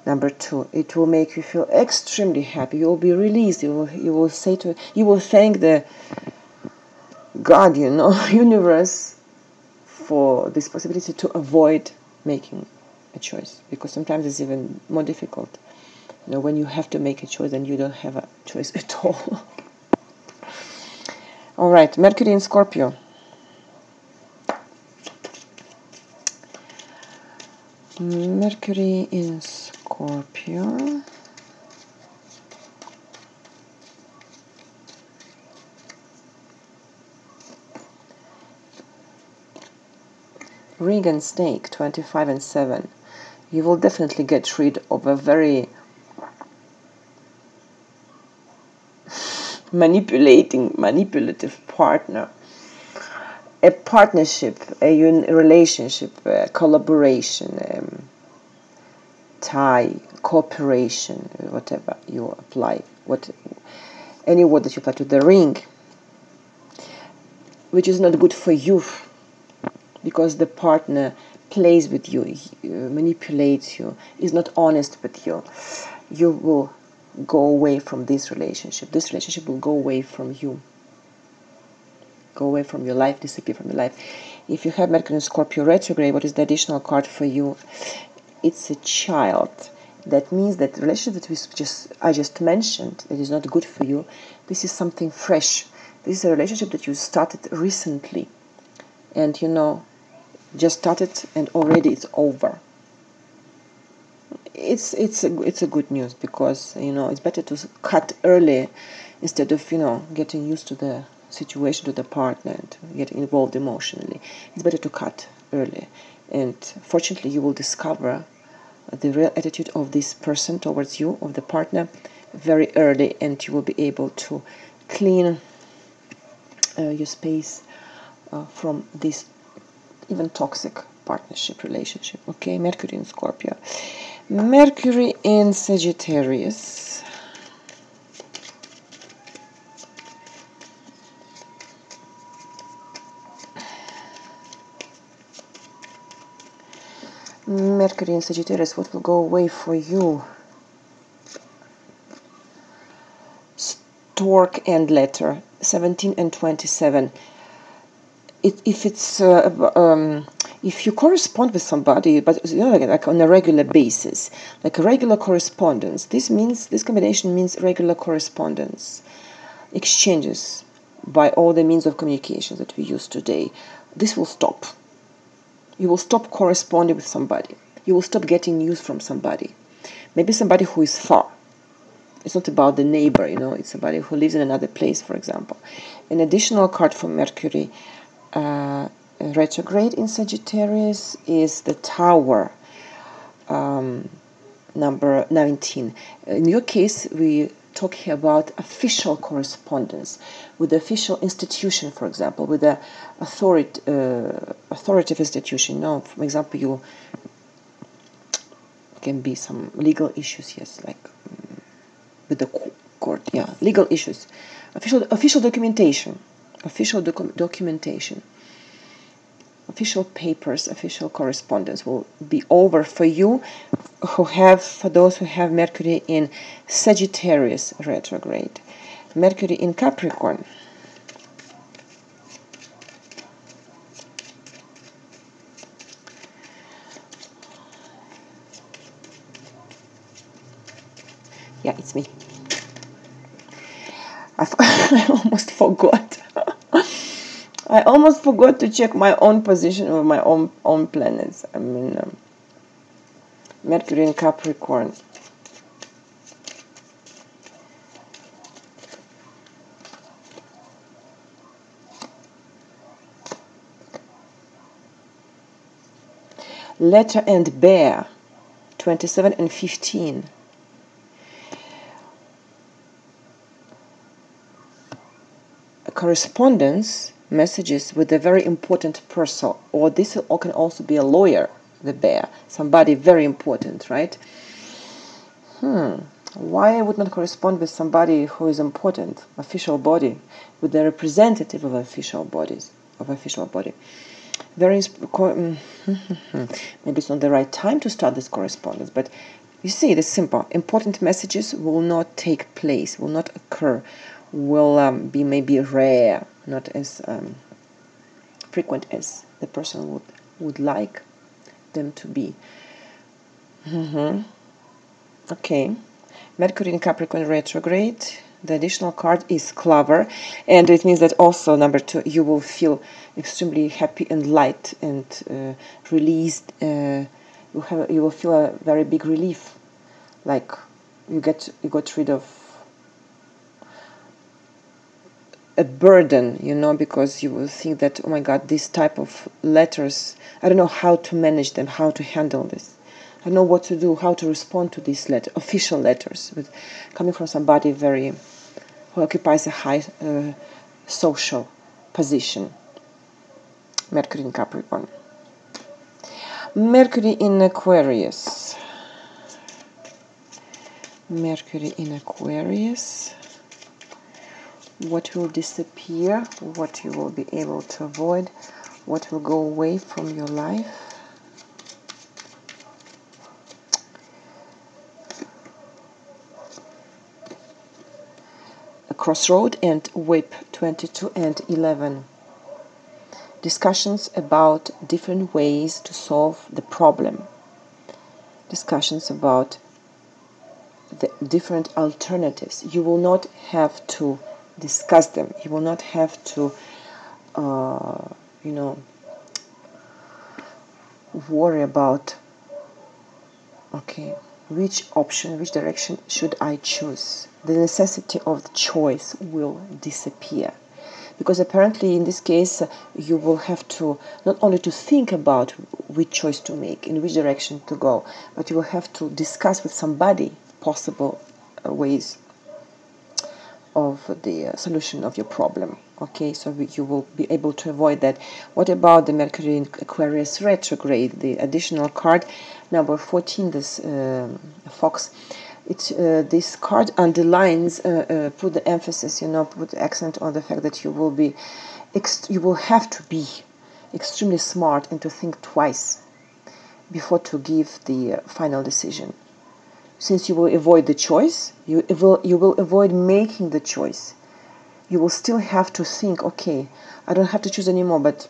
Number 2. It will make you feel extremely happy. You will be released. You will thank the God, universe, for this possibility to avoid making a choice, because sometimes it's even more difficult. When you have to make a choice and you don't have a choice at all. All right, Mercury in Scorpio. Mercury in Scorpio. Ring and Snake, 25 and 7. You will definitely get rid of a very manipulative partner. A partnership, a relationship, a collaboration, tie, cooperation, whatever you apply, any word that you apply to the ring, which is not good for you, because the partner plays with you, manipulates you, is not honest with you. You will go away from this relationship. This relationship will go away from you. Go away from your life, disappear from your life. If you have Mercury in Scorpio retrograde, what is the additional card for you? It's a child. That means that the relationship that I just mentioned, that is not good for you, this is something fresh. This is a relationship that you started recently. And just started and already it's over. It's a good news, because it's better to cut early instead of getting used to the situation, to the partner, and get involved emotionally. It's better to cut early, and fortunately you will discover the real attitude of this person towards you, of the partner, very early, and you will be able to clean your space from this even toxic partnership relationship. Okay, Mercury in Scorpio. Mercury in Sagittarius. Mercury in Sagittarius, what will go away for you? Stork and Letter, 17 and 27. If you correspond with somebody, but like on a regular basis, like a regular correspondence, this combination means regular correspondence, exchanges by all the means of communication that we use today. This will stop. You will stop corresponding with somebody. You will stop getting news from somebody. Maybe somebody who is far. It's not about the neighbor, it's somebody who lives in another place, for example. An additional card for Mercury retrograde in Sagittarius is the Tower, number 19. In your case, we talk here about official correspondence with the official institution, for example, with the authoritative institution. For example, you can be some legal issues, yes, like with the court, legal issues, official documentation, official papers, official correspondence will be over for you for those who have Mercury in Sagittarius retrograde. Mercury in Capricorn. Yeah, it's me. I almost forgot. I almost forgot to check my own position of my own planets. I mean, Mercury in Capricorn. Letter and Bear, 27 and 15. Correspondence, messages with a very important person, or this can also be a lawyer, the Bear, somebody very important, right? Why I would not correspond with somebody who is important, official body, with the representative of official bodies, of official body. Maybe it's not the right time to start this correspondence, but you see, it is simple. Important messages will not take place, will not occur, will be maybe rare, not as frequent as the person would like them to be. Okay. Mercury in Capricorn retrograde. The additional card is clover, and it means that also, number 2, you will feel extremely happy and light and released. You will feel a very big relief, like you got rid of a burden, you know, because you will think that, oh my God, this type of letters, I don't know how to manage them, how to handle this. I know what to do, how to respond to these official letters, with coming from somebody who occupies a high social position. Mercury in Capricorn. Mercury in Aquarius. Mercury in Aquarius. What will disappear? What you will be able to avoid? What will go away from your life? Crossroad and Whip, 22 and 11. Discussions about different ways to solve the problem. Discussions about the different alternatives. You will not have to discuss them. You will not have to, worry about, okay, which option, which direction should I choose? The necessity of the choice will disappear. Because apparently in this case you will have to not only to think about which choice to make, in which direction to go, but you will have to discuss with somebody possible ways of the solution of your problem. Okay, so you will be able to avoid that. What about the Mercury in Aquarius retrograde, the additional card number 14, this fox? This card underlines, put the emphasis, put the accent on the fact that you will have to be extremely smart and to think twice before to give the final decision. Since you will avoid the choice, you will avoid making the choice. You will still have to think, okay, I don't have to choose anymore, but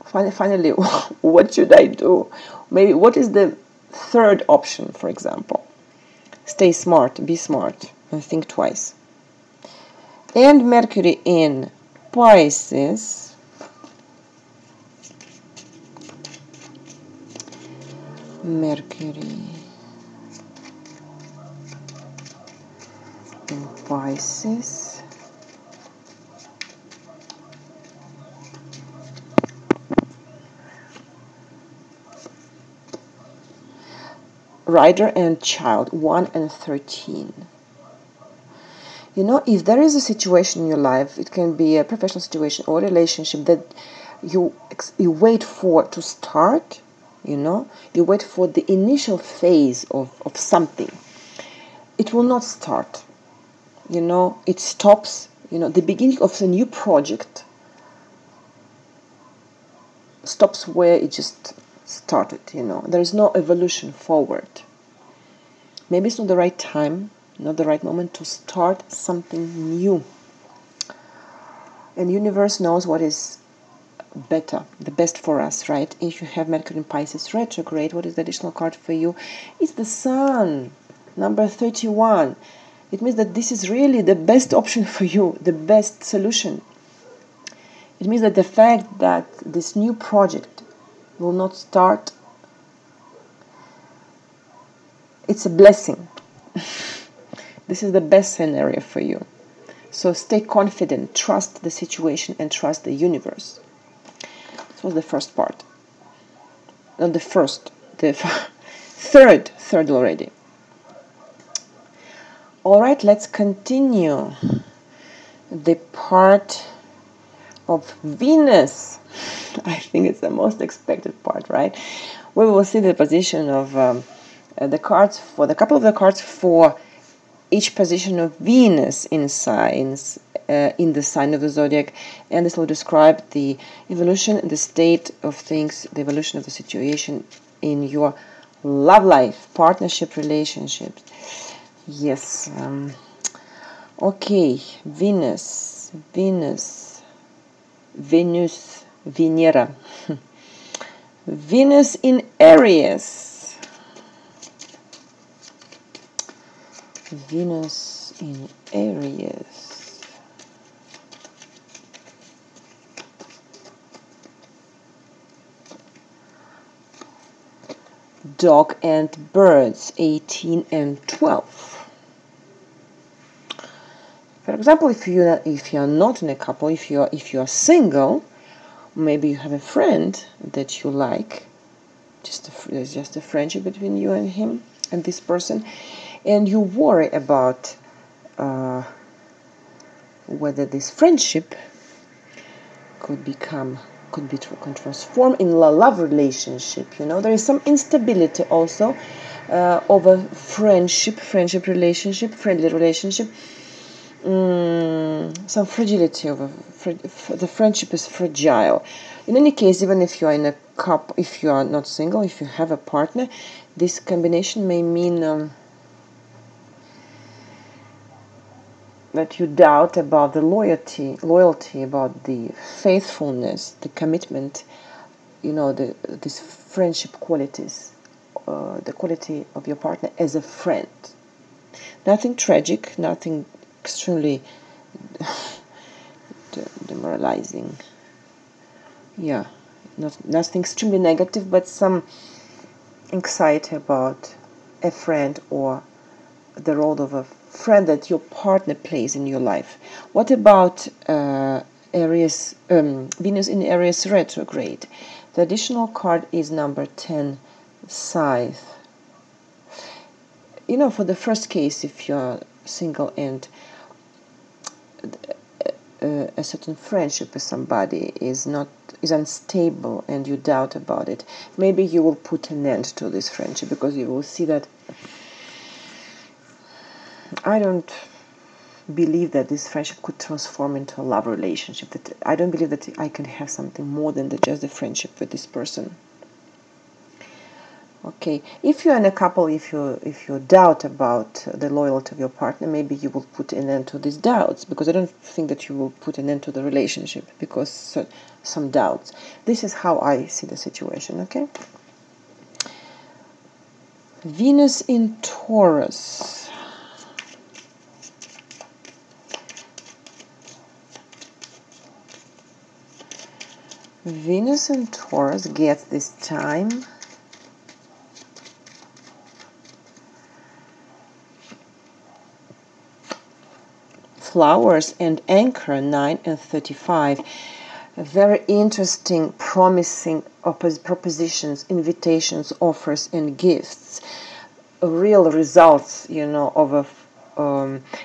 finally, what should I do? Maybe what is the third option, for example? Stay smart, be smart, and think twice. And Mercury in Pisces. Mercury in Pisces. Rider and Child, 1 and 13. If there is a situation in your life, it can be a professional situation or a relationship that you wait for to start, you wait for the initial phase of something. It will not start. It stops. The beginning of a new project stops where it just started. There is no evolution forward. Maybe it's not the right time, not the right moment to start something new. And the universe knows what is better, the best for us, right? If you have Mercury in Pisces retrograde, what is the additional card for you? It's the Sun, number 31. It means that this is really the best option for you, the best solution. It means that the fact that this new project will not start, it's a blessing. This is the best scenario for you. So stay confident, trust the situation and trust the universe. This was the first part. Not the first, the third already. Alright, let's continue the part of Venus. I think it's the most expected part, right? We will see the position of the cards for the couple of the cards for each position of Venus in signs in the sign of the zodiac, and this will describe the evolution and the state of things, the evolution of the situation in your love life, partnership, relationships. Yes. Okay, Venus, Venera. Venus in Aries. Venus in Aries. Dog and birds, 18 and 12. For example, if you're not in a couple, if you're single, maybe you have a friend that you like, there's just a friendship between you and him and this person, and you worry about whether this friendship could transform in a love relationship. You know, there is some instability also of a friendly relationship. Some fragility of the friendship is fragile. In any case, even if you are in a couple, if you are not single, if you have a partner, this combination may mean that you doubt about the loyalty, about the faithfulness, the commitment, you know, these friendship qualities, the quality of your partner as a friend. Nothing tragic, nothing extremely demoralizing. Yeah, nothing extremely negative, but some anxiety about a friend or the role of a friend that your partner plays in your life. What about Aries, Venus in Aries retrograde? The additional card is number 10, Scythe. You know, for the first case, if you're single and a certain friendship with somebody is unstable and you doubt about it, maybe you will put an end to this friendship, because you will see that I don't believe that this friendship could transform into a love relationship. That I don't believe that I can have something more than just a friendship with this person. Okay, if you're in a couple, if you doubt about the loyalty of your partner, maybe you will put an end to these doubts, because I don't think that you will put an end to the relationship because some doubts. This is how I see the situation. Okay. Venus in Taurus. Venus in Taurus gets this time flowers and anchor, 9 and 35. Very interesting, promising propositions, invitations, offers, and gifts. Real results, you know, of a.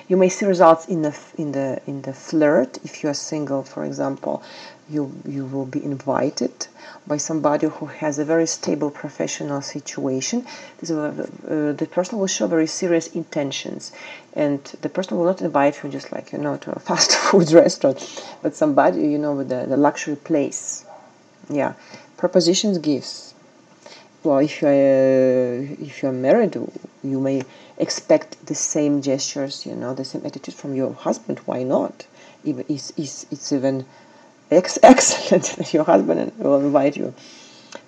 You may see results in the flirt. If you are single, for example, you will be invited by somebody who has a very stable professional situation. The person will show very serious intentions, and the person will not invite you just like, you know, to a fast food restaurant, but somebody, you know, with the luxury place. Yeah, propositions, gifts. Well, if you're married, you may expect the same gestures, you know, the same attitude from your husband. Why not? It's even excellent that your husband will invite you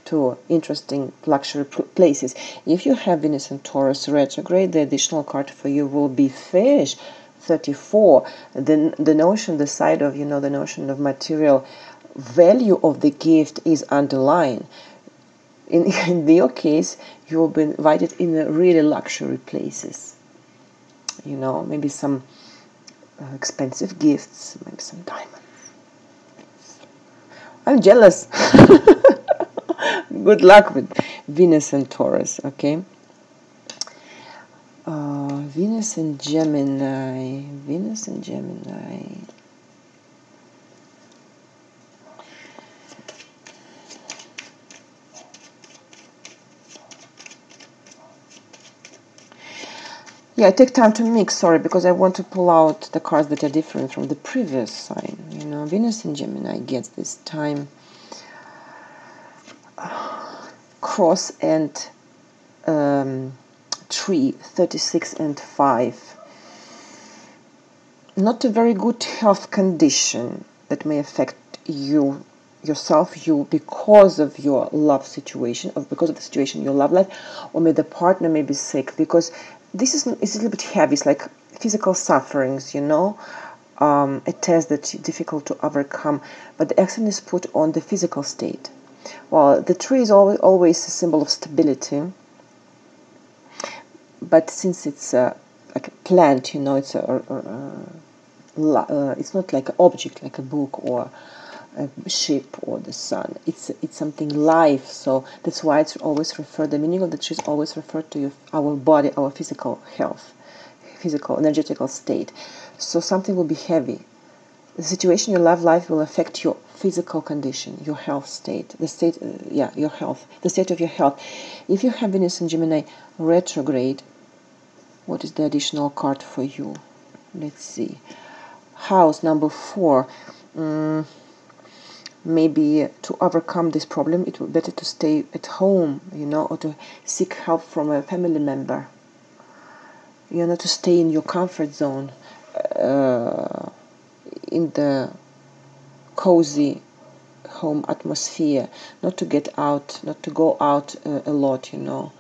to interesting luxury places. If you have Venus and Taurus retrograde, the additional card for you will be Fish, 34. The notion, the side of, you know, the notion of material value of the gift is underlined. In your case, you will be invited in really luxury places. You know, maybe some expensive gifts, maybe some diamonds. I'm jealous. Good luck with Venus and Taurus, okay? Venus and Gemini. Venus and Gemini. Yeah, I take time to mix, sorry, because I want to pull out the cards that are different from the previous sign. You know, Venus in Gemini gets this time cross and tree, 36 and 5. Not a very good health condition that may affect you, yourself, you, because of your love situation, or because of the situation in your love life, or maybe the partner may be sick, because this is it's a little bit heavy. It's like physical sufferings, you know, a test that's difficult to overcome, but the accent is put on the physical state. Well, the tree is always a symbol of stability, but since it's like a plant, you know, it's it's not like an object, like a book or a ship or the sun. It's something live, so that's why it's always referred. The meaning of the tree is always referred to our body, our physical health, physical energetical state. So something will be heavy. The situation in your love life will affect your physical condition, your health state, the state, your health, the state of your health. If you have Venus in Gemini retrograde, what is the additional card for you? Let's see. House number 4. Maybe to overcome this problem, it would be better to stay at home, you know, or to seek help from a family member. You know, to stay in your comfort zone, in the cozy home atmosphere, not to get out, not to go out a lot, you know,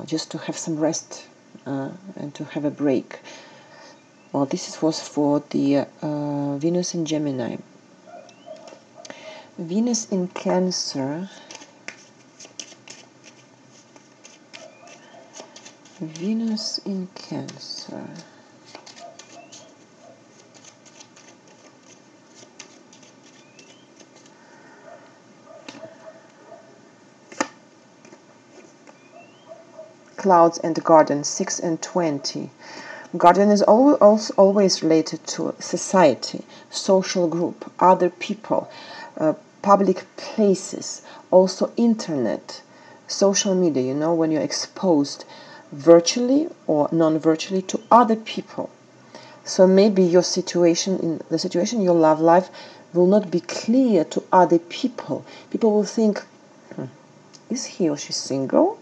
just to have some rest and to have a break. Well, this was for the Venus in Gemini. Venus in Cancer. Venus in Cancer. Clouds and Garden, 6 and 20. Garden is always related to society, social group, other people, public places, also internet, social media, you know, when you're exposed virtually or non-virtually to other people. So maybe your situation, in the situation in your love life, will not be clear to other people. People will think, is he or she single?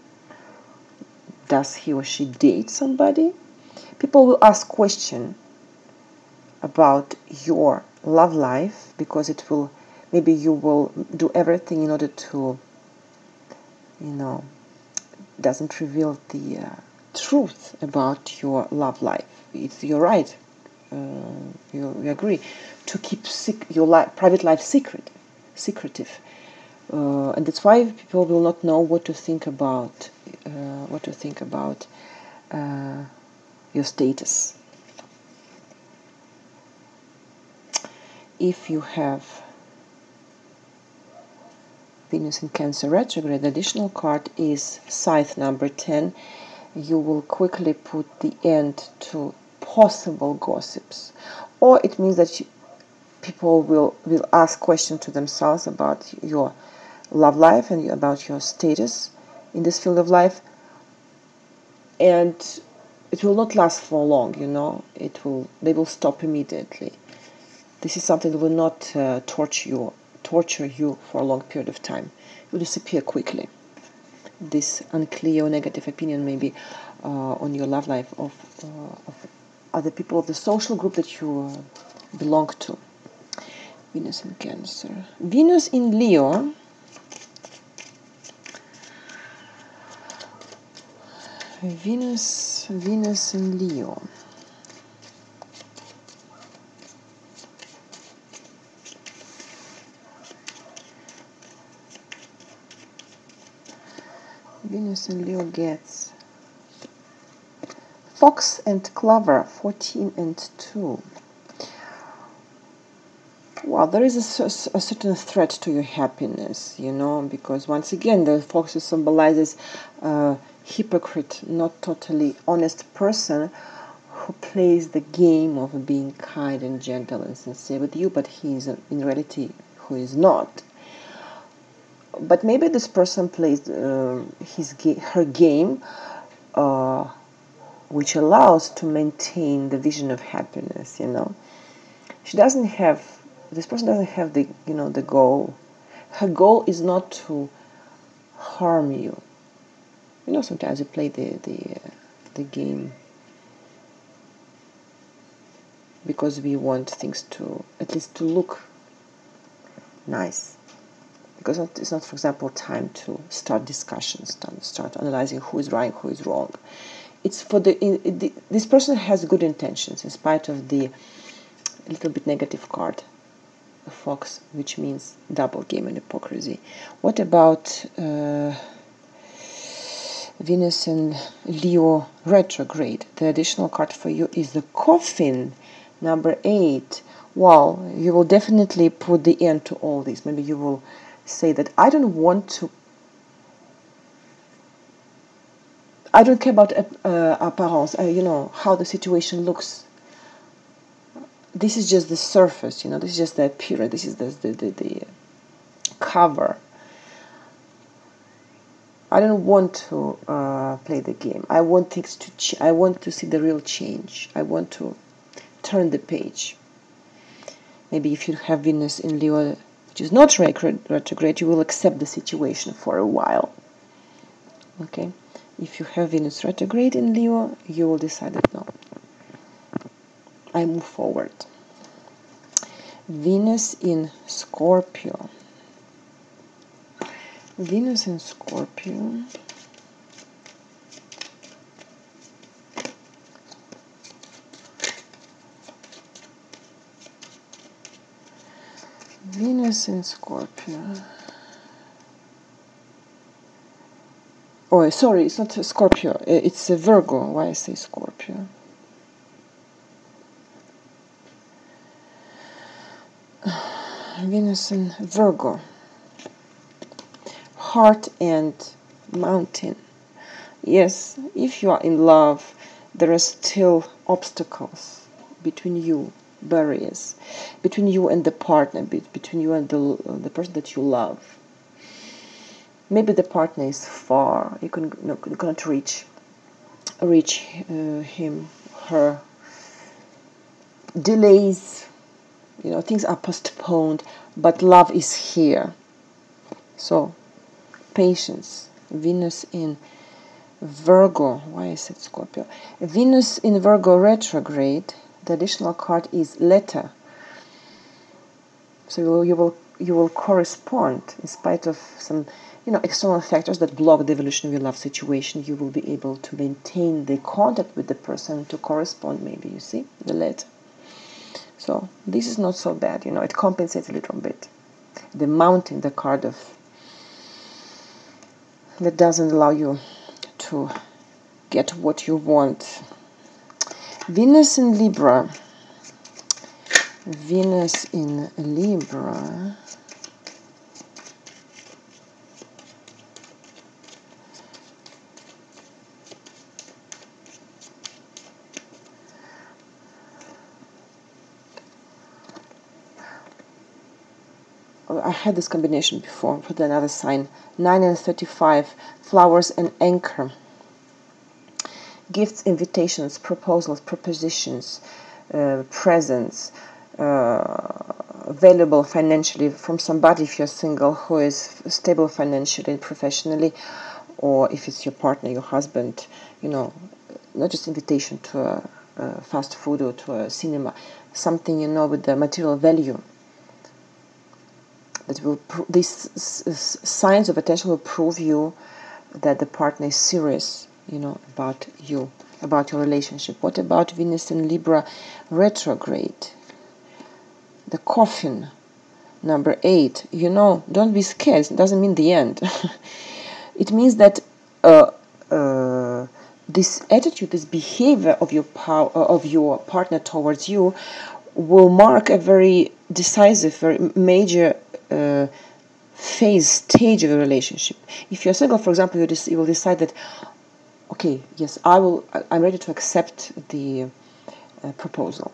Does he or she date somebody? People will ask questions about your love life, because it will, maybe you will do everything in order to, you know, doesn't reveal the truth about your love life. You're right. You agree to keep your private life secretive, and that's why people will not know what to think about your status. If you have Venus in Cancer retrograde, the additional card is Scythe number 10. You will quickly put the end to possible gossips, or it means that people will ask questions to themselves about your love life and about your status in this field of life, and it will not last for long, you know. They will stop immediately. This is something that will not torture you for a long period of time. It will disappear quickly. This unclear or negative opinion maybe on your love life of other people of the social group that you belong to. Venus in Cancer. Venus in Leo. Venus in Leo. Venus in Leo gets Fox and Clover, 14 and 2. Well, there is a certain threat to your happiness, you know, because once again, the fox symbolizes a hypocrite, not totally honest person who plays the game of being kind and gentle and sincere with you, but he is in reality who is not. But maybe this person plays her game which allows to maintain the vision of happiness, you know. She doesn't have, this person doesn't have the, you know, the goal. Her goal is not to harm you. You know, sometimes you play the game because we want things to, at least to look nice. Because it's not, for example, time to start discussions, start analyzing who is right, who is wrong. It's for this person has good intentions in spite of the little bit negative card, a fox, which means double game and hypocrisy. What about Venus in Leo retrograde? The additional card for you is the coffin, number 8. Well, you will definitely put the end to all this. Maybe you will say that I don't care about appearance, you know, how the situation looks. This is just the surface, you know, this is just the appearance, this is the cover. I don't want to play the game. I want things to I want to see the real change. I want to turn the page. Maybe if you have Venus in Leo, which is not retrograde, you will accept the situation for a while. Okay? If you have Venus retrograde in Leo, you will decide that no, I move forward. Venus in Scorpio. Venus in Scorpio. Venus in Scorpio. Oh, sorry, it's not Scorpio. It's a Virgo. Why I say Scorpio? Venus in Virgo. Heart and mountain. Yes, if you are in love, there are still obstacles between you, barriers, between you and the partner, between you and the person that you love. Maybe the partner is far. You cannot reach him, her. Delays, you know, things are postponed, but love is here. So, patience. Venus in Virgo. Why I said Scorpio? Venus in Virgo retrograde. The additional card is letter. So you will correspond in spite of some, you know, external factors that block the evolution of your love situation. You will be able to maintain the contact with the person, to correspond. Maybe, you see the letter. So this is not so bad, you know. It compensates a little bit. The mountain, the card of that doesn't allow you to get what you want. Venus in Libra. Venus in Libra. I had this combination before. Put another sign. 9 and 35. Flowers and anchor. Gifts, invitations, proposals, propositions, presents, available financially from somebody, if you're single, who is stable financially and professionally, or if it's your partner, your husband, you know, not just invitation to a fast food or to a cinema, something, you know, with the material value. That will these signs of attention will prove you that the partner is serious, you know, about you, about your relationship. What about Venus in Libra retrograde? The coffin, number 8. You know, don't be scared. It doesn't mean the end. It means that this attitude, this behavior of your partner towards you will mark a very decisive, very major stage of a relationship. If you're single, for example, you will decide that, okay, yes, I'm ready to accept the proposal.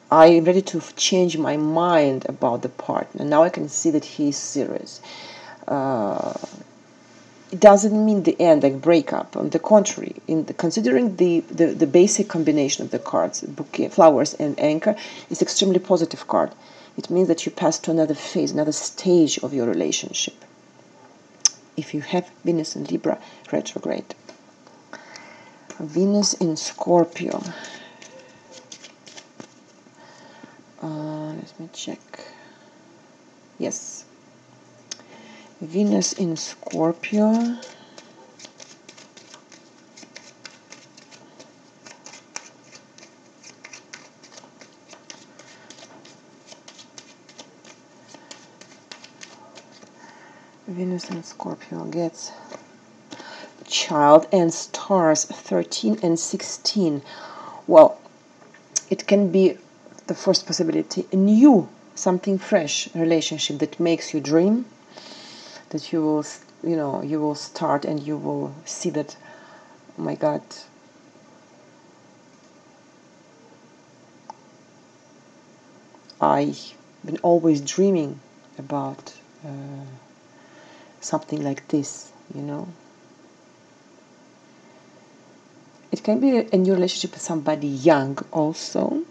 I'm ready to change my mind about the partner. Now I can see that he is serious. it doesn't mean the end, like breakup. On the contrary, considering the basic combination of the cards, bouquet, flowers, and anchor, it's extremely positive card. It means that you pass to another phase, another stage of your relationship. If you have Venus in Libra retrograde. Venus in Scorpio. Let me check. Yes. Venus in Scorpio. Venus in Scorpio gets child and stars 13 and 16. Well, it can be the first possibility, a new, something fresh relationship that makes you dream, that you will, you will start and you will see that, oh my God, I've been always dreaming about something like this, It can be a new relationship with somebody young also,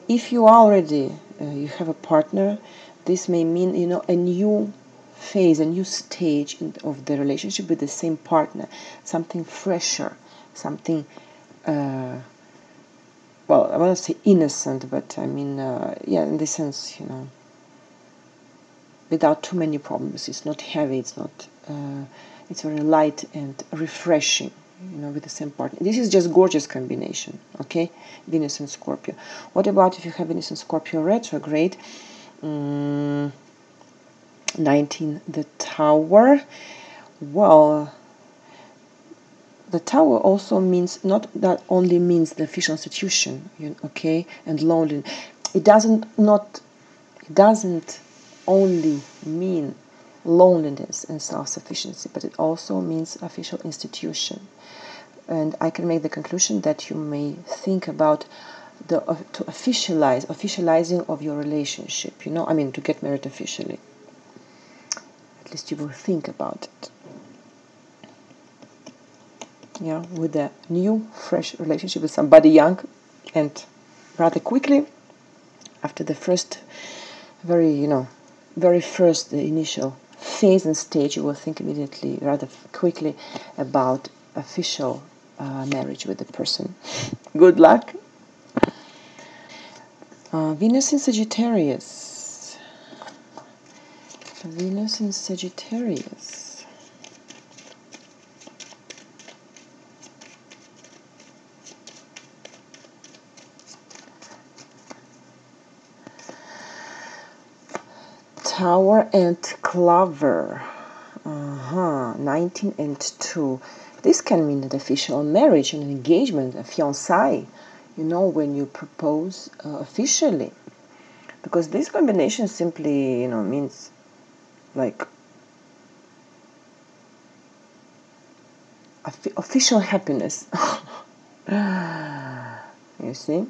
If you already, you have a partner, this may mean, a new phase, a new stage of the relationship with the same partner, something fresher, something, well, I want to say innocent, but I mean, yeah, in this sense, without too many problems. It's not heavy, it's not, it's very light and refreshing, with the same partner. This is just gorgeous combination, okay? Venus and Scorpio. What about if you have Venus and Scorpio retrograde? 19, the Tower. Well, the Tower also means, not that only means the official institution, okay, and loneliness. It doesn't only mean loneliness and self-sufficiency, but it also means official institution. And I can make the conclusion that you may think about to officializing of your relationship, I mean, to get married officially. At least you will think about it. Yeah, with a new, fresh relationship with somebody young, and rather quickly, after the first, very first, the initial phase and stage, you will think immediately, rather quickly, about official marriage with the person. Good luck. Venus in Sagittarius. Venus in Sagittarius. Tower and Clover. 19 and 2. This can mean an official marriage, an engagement, a fiancé, when you propose officially. Because this combination simply, means like official happiness. You see?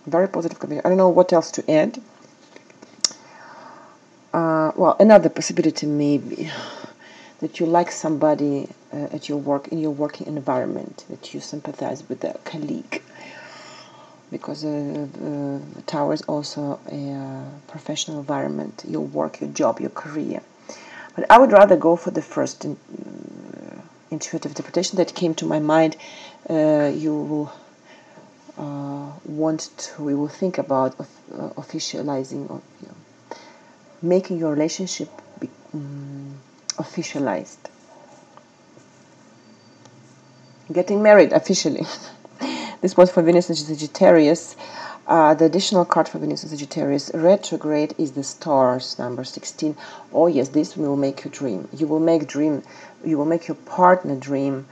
Very positive combination. I don't know what else to add. Well, another possibility may be that you like somebody at your work, in your working environment, that you sympathize with a colleague, because the Tower is also a professional environment, your work, your job, your career. But I would rather go for the first intuitive interpretation that came to my mind. You will we will think about officializing, or making your relationship officialized. Getting married officially. This was for Venus and Sagittarius. The additional card for Venus and Sagittarius retrograde is the stars, number 16. Oh yes, this will make you dream. You will make your partner dream.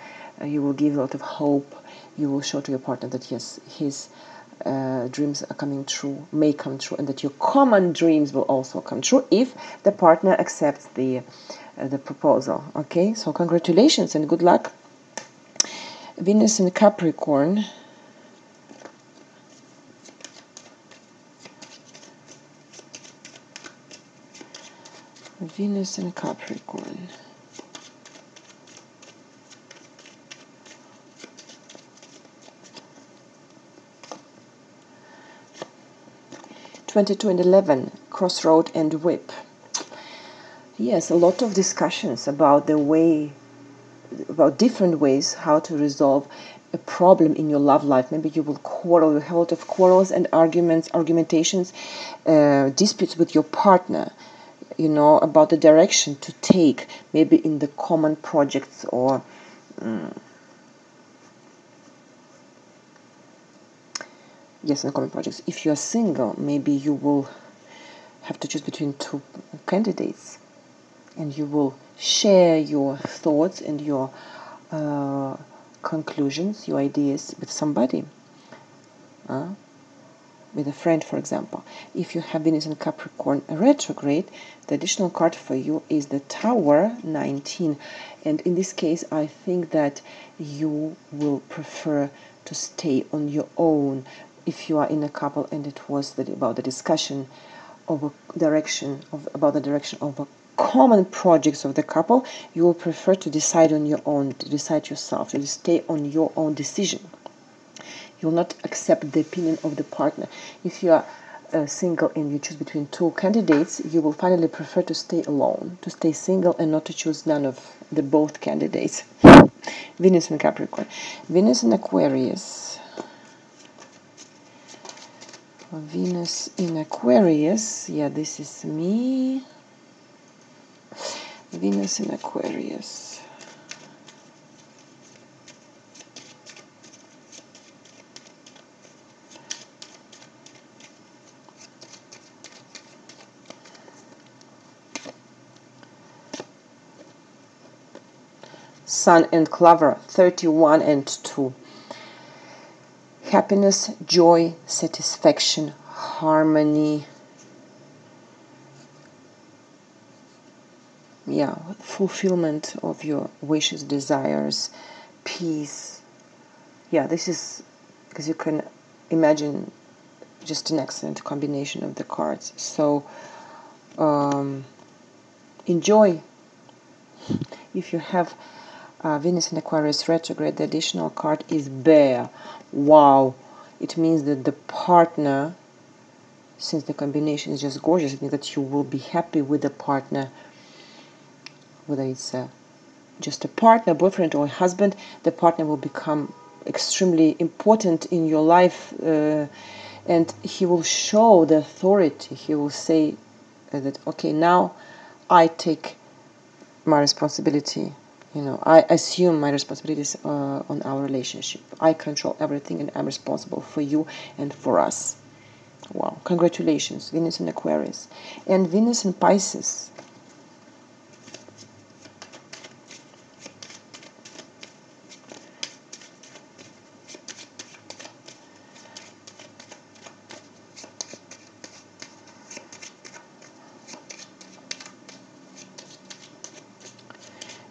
You will give a lot of hope. You will show to your partner that yes, his dreams are coming true, may come true, and that your common dreams will also come true if the partner accepts the proposal. Okay, so congratulations and good luck. Venus in Capricorn. Venus and Capricorn. (22 and 11) Crossroad and Whip. Yes, a lot of discussions about the way, about different ways how to resolve a problem in your love life. Maybe you will quarrel, you have a lot of quarrels and argumentations, disputes with your partner, you know, about the direction to take, maybe in the common projects or yes, in common projects. If you are single, maybe you will have to choose between two candidates, and you will share your thoughts and your conclusions, your ideas with somebody, with a friend, for example. If you have Venus in Capricorn retrograde, the additional card for you is the Tower 19. And in this case, I think that you will prefer to stay on your own if you are in a couple, and it was about the discussion of a direction of a common projects of the couple. You will prefer to decide on your own, to decide yourself, to stay on your own decision. You will not accept the opinion of the partner. If you are single and you choose between two candidates, you will finally prefer to stay alone, to stay single, and not to choose none of the both candidates. Venus in Capricorn. Venus in Aquarius. Venus in Aquarius. Yeah, this is me. Venus in Aquarius. Sun and Clover, 31 and 2. Happiness, joy, satisfaction, harmony. Yeah, fulfillment of your wishes, desires, peace. Yeah, this is, because you can imagine, just an excellent combination of the cards. So enjoy. If you have Venus in Aquarius retrograde, the additional card is Bear. Wow, it means that the partner, since the combination is just gorgeous, it means that you will be happy with the partner, whether it's just a partner, boyfriend or husband. The partner will become extremely important in your life, and he will show the authority. He will say that, okay, now I take my responsibility. You know, I assume my responsibilities on our relationship. I control everything, and I'm responsible for you and for us. Wow, congratulations, Venus in Aquarius. And Venus in Pisces.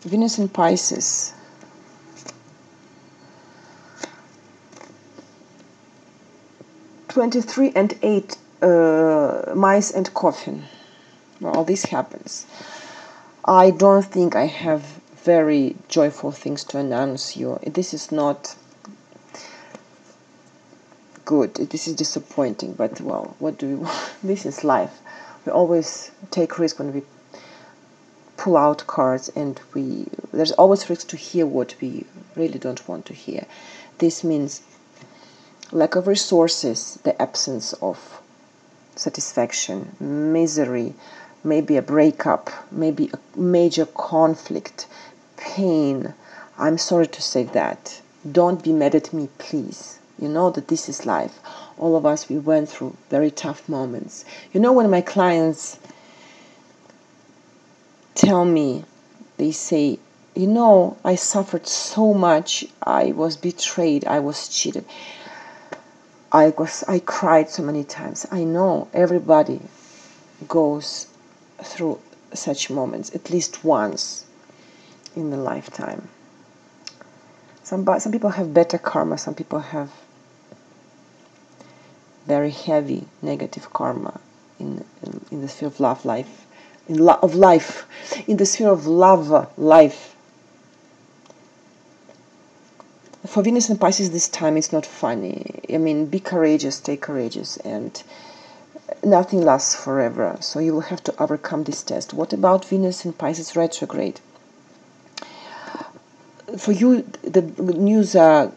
Venus in Pisces. (23 and 8) Mice and Coffin. Well, this happens. I don't think I have very joyful things to announce you. This is not good. This is disappointing. But well, what do we want? This is life. We always take risk when we pull out cards, and there's always risk to hear what we really don't want to hear. This means lack of resources, the absence of satisfaction, misery, maybe a breakup, maybe a major conflict, pain. I'm sorry to say that. Don't be mad at me, please. You know that this is life. All of us, we went through very tough moments. You know, when my clients tell me, they say, you know, I suffered so much, I was betrayed, I was cheated, I cried so many times. I know everybody goes through such moments at least once in a lifetime. Some people have better karma, some people have very heavy negative karma in the field of love life, of life, in the sphere of love, life. For Venus and Pisces this time it's not funny. I mean, be courageous, stay courageous, and nothing lasts forever. So you will have to overcome this test. What about Venus and Pisces retrograde? For you, the news are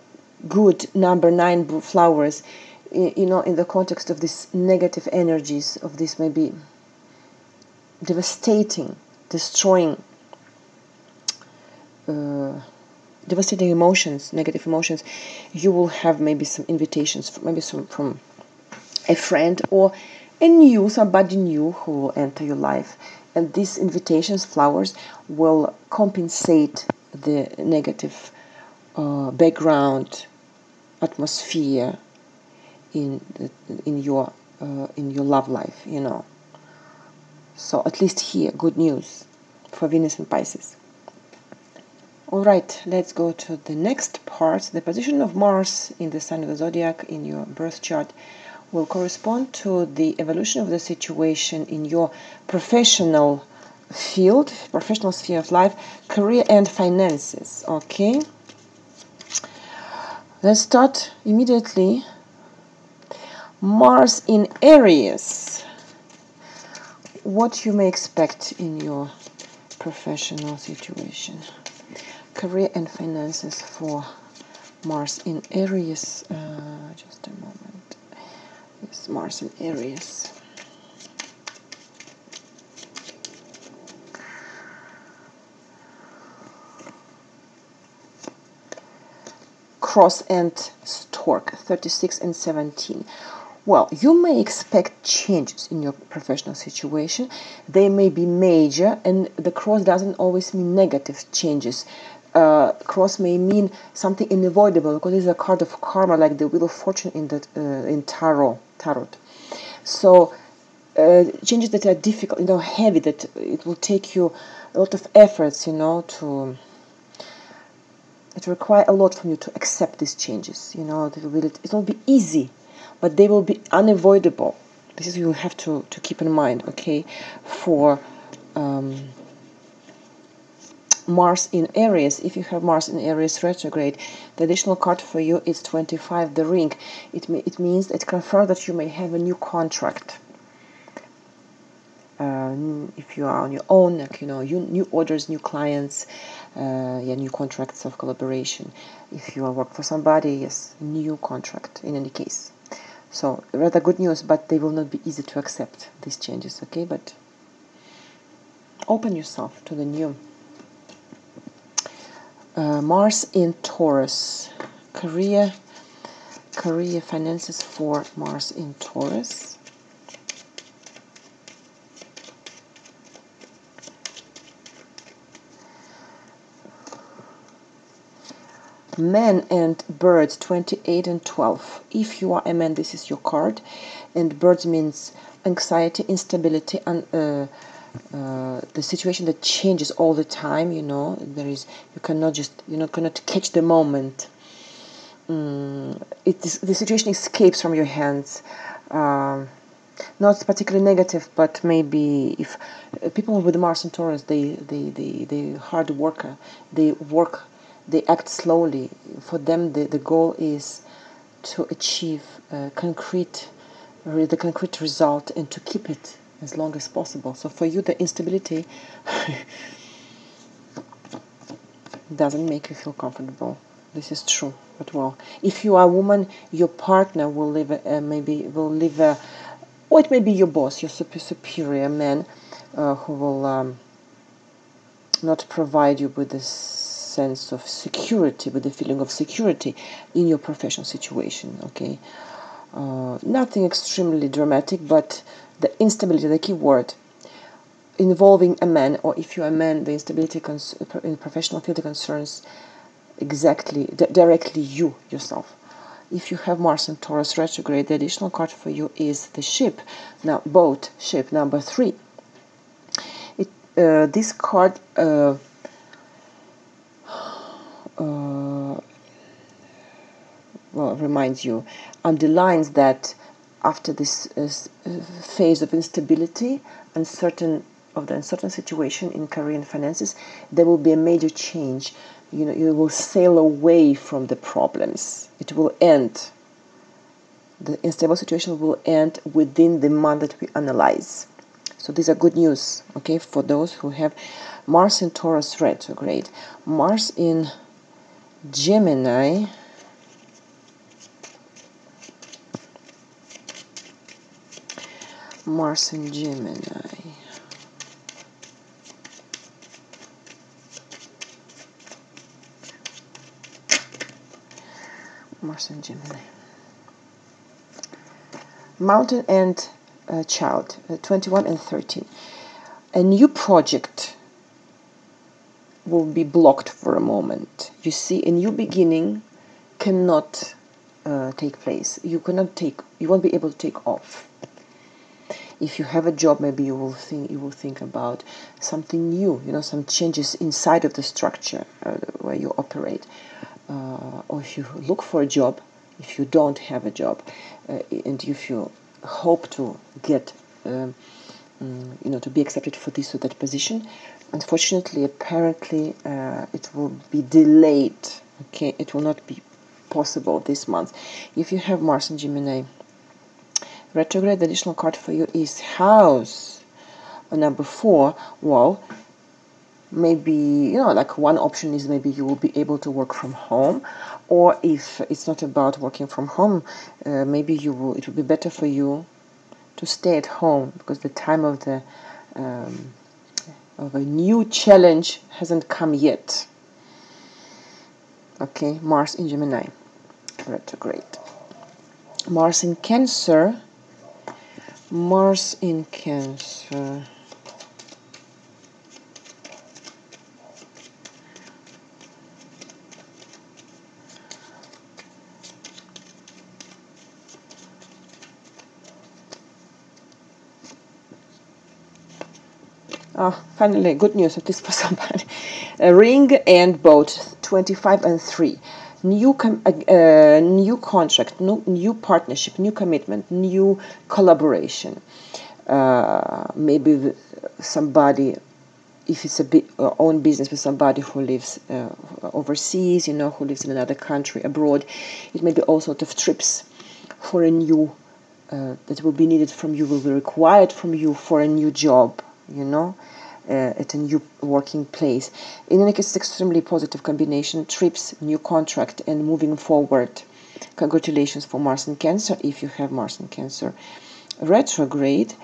good. Number 9 flowers, you know, in the context of these negative energies, of this maybe devastating, destroying, devastating emotions, negative emotions, you will have maybe some invitations, maybe some from a friend or somebody new who will enter your life. And these invitations, flowers, will compensate the negative background atmosphere in your love life, you know. So at least here, good news for Venus and Pisces. All right, let's go to the next part. The position of Mars in the sign of the zodiac in your birth chart will correspond to the evolution of the situation in your professional field, professional sphere of life, career and finances. Okay, let's start immediately. Mars in Aries. What you may expect in your professional situation, career and finances for Mars in Aries. Just a moment. Yes, Mars in Aries. Cross and Stork, 36 and 17. Well, you may expect changes in your professional situation. They may be major, and the cross doesn't always mean negative changes. Cross may mean something unavoidable, because it's a card of karma, like the Wheel of Fortune in tarot. So changes that are difficult, you know, heavy, that it will take you a lot of efforts, you know, it requires a lot from you to accept these changes. You know, it will be easy, but they will be unavoidable. This is what you have to keep in mind, okay? For Mars in Aries, if you have Mars in Aries retrograde, the additional card for you is 25, the ring. It means, it confirms that you may have a new contract. If you are on your own, like, you know, new orders, new clients, new contracts of collaboration. If you are working for somebody, yes, new contract in any case. So rather good news, but they will not be easy to accept, these changes, okay? But open yourself to the new. Mars in Taurus, career, finances for Mars in Taurus. Man and birds, 28 and 12. If you are a man, this is your card. And birds means anxiety, instability, and the situation that changes all the time, you know. You're not cannot catch the moment. The situation escapes from your hands. Not particularly negative, but maybe if people with Mars and Taurus, they hard worker, they act slowly. For them, the goal is to achieve the concrete result and to keep it as long as possible. So for you, the instability doesn't make you feel comfortable. This is true. But well, if you are a woman, your partner will live or it may be your boss, your superior man, who will not provide you with this sense of security, with the feeling of security in your professional situation, okay? Nothing extremely dramatic, but the instability, the key word, involving a man, or if you're a man, the instability in the professional field concerns directly you, yourself. If you have Mars and Taurus retrograde, the additional card for you is the ship. Now, boat, ship, number 3. This card reminds you, underlines that after this phase of instability, uncertain of the uncertain situation in career and finances, there will be a major change. You know, you will sail away from the problems. It will end. The unstable situation will end within the month that we analyze. So these are good news, okay, for those who have Mars in Taurus retrograde, Mars in Gemini, Mars in Gemini. Mars in Gemini. Mountain and Child, 21 and 13. A new project will be blocked for a moment. You see, a new beginning cannot take place. You won't be able to take off. If you have a job, maybe you will think about something new, you know, some changes inside of the structure where you operate. Or if you look for a job, if you don't have a job, and if you hope to get, you know, to be accepted for this or that position, unfortunately, apparently, it will be delayed. Okay, it will not be possible this month. If you have Mars in Gemini retrograde, the additional card for you is house number 4. Well, maybe, you know, like one option is maybe you will be able to work from home, or if it's not about working from home, maybe it will be better for you to stay at home, because the time of a new challenge hasn't come yet. Okay, Mars in Gemini retrograde. Mars in Cancer. Mars in Cancer. Oh, finally, good news, at least for somebody. A ring and boat, 25 and 3. New contract, new partnership, new commitment, new collaboration. Maybe somebody, if it's own business with somebody who lives overseas, you know, who lives in another country, abroad. It may be all sort of trips for a new, that will be needed from you, will be required from you for a new job, you know, at a new working place. In any case, it's extremely positive combination, trips, new contract, and moving forward. Congratulations for Mars in Cancer, if you have Mars in Cancer retrograde.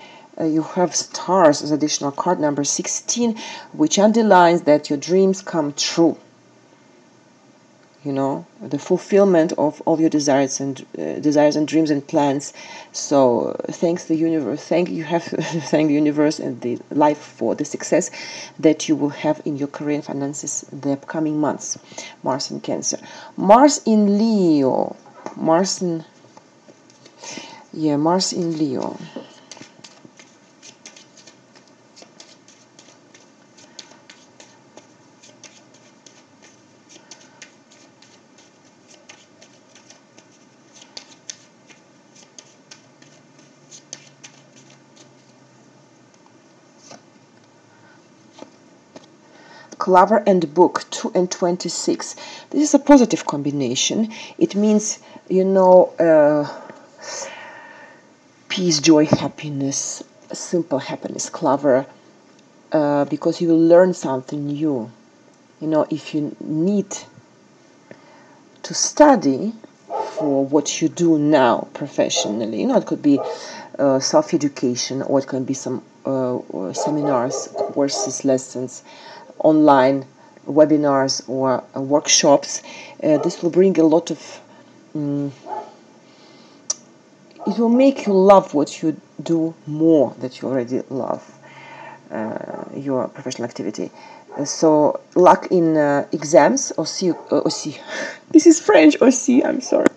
You have stars as additional card number 16, which underlines that your dreams come true. You know, the fulfillment of all your desires and dreams and plans. So thanks the universe. You have to thank the universe and the life for the success that you will have in your career and finances the upcoming months. Mars in Cancer. Mars in Leo. Mars in Leo. Clover and Book, 2 and 26. This is a positive combination. It means, you know, peace, joy, happiness, simple happiness. Clover, because you will learn something new. You know, if you need to study for what you do now professionally, you know, it could be self-education, or it can be some seminars, courses, lessons, online webinars, or workshops. This will bring a lot of it will make you love what you do more that you already love, your professional activity. So luck in exams, aussi. This is French, aussi, I'm sorry,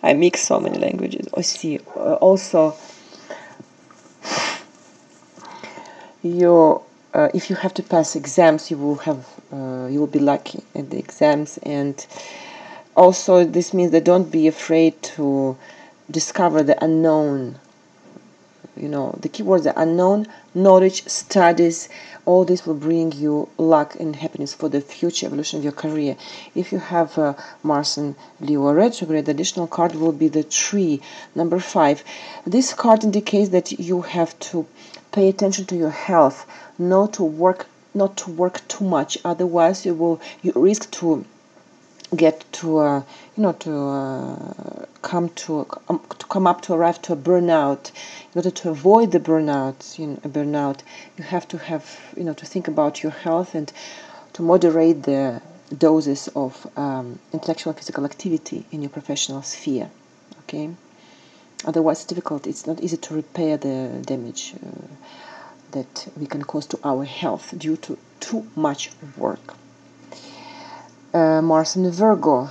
I mix so many languages. Aussi, also your if you have to pass exams, you will be lucky at the exams. And also this means that don't be afraid to discover the unknown. You know, the keywords are unknown, knowledge, studies. All this will bring you luck and happiness for the future evolution of your career. If you have Mars in Leo retrograde, the additional card will be the Tree, number 5. This card indicates that you have to pay attention to your health, not to work too much. Otherwise, you risk to get to arrive to a burnout. In order to avoid the burnout, you have to have to think about your health and to moderate the doses of intellectual and physical activity in your professional sphere. Okay, otherwise it's difficult. It's not easy to repair the damage that we can cause to our health due to too much work. Mars in Virgo.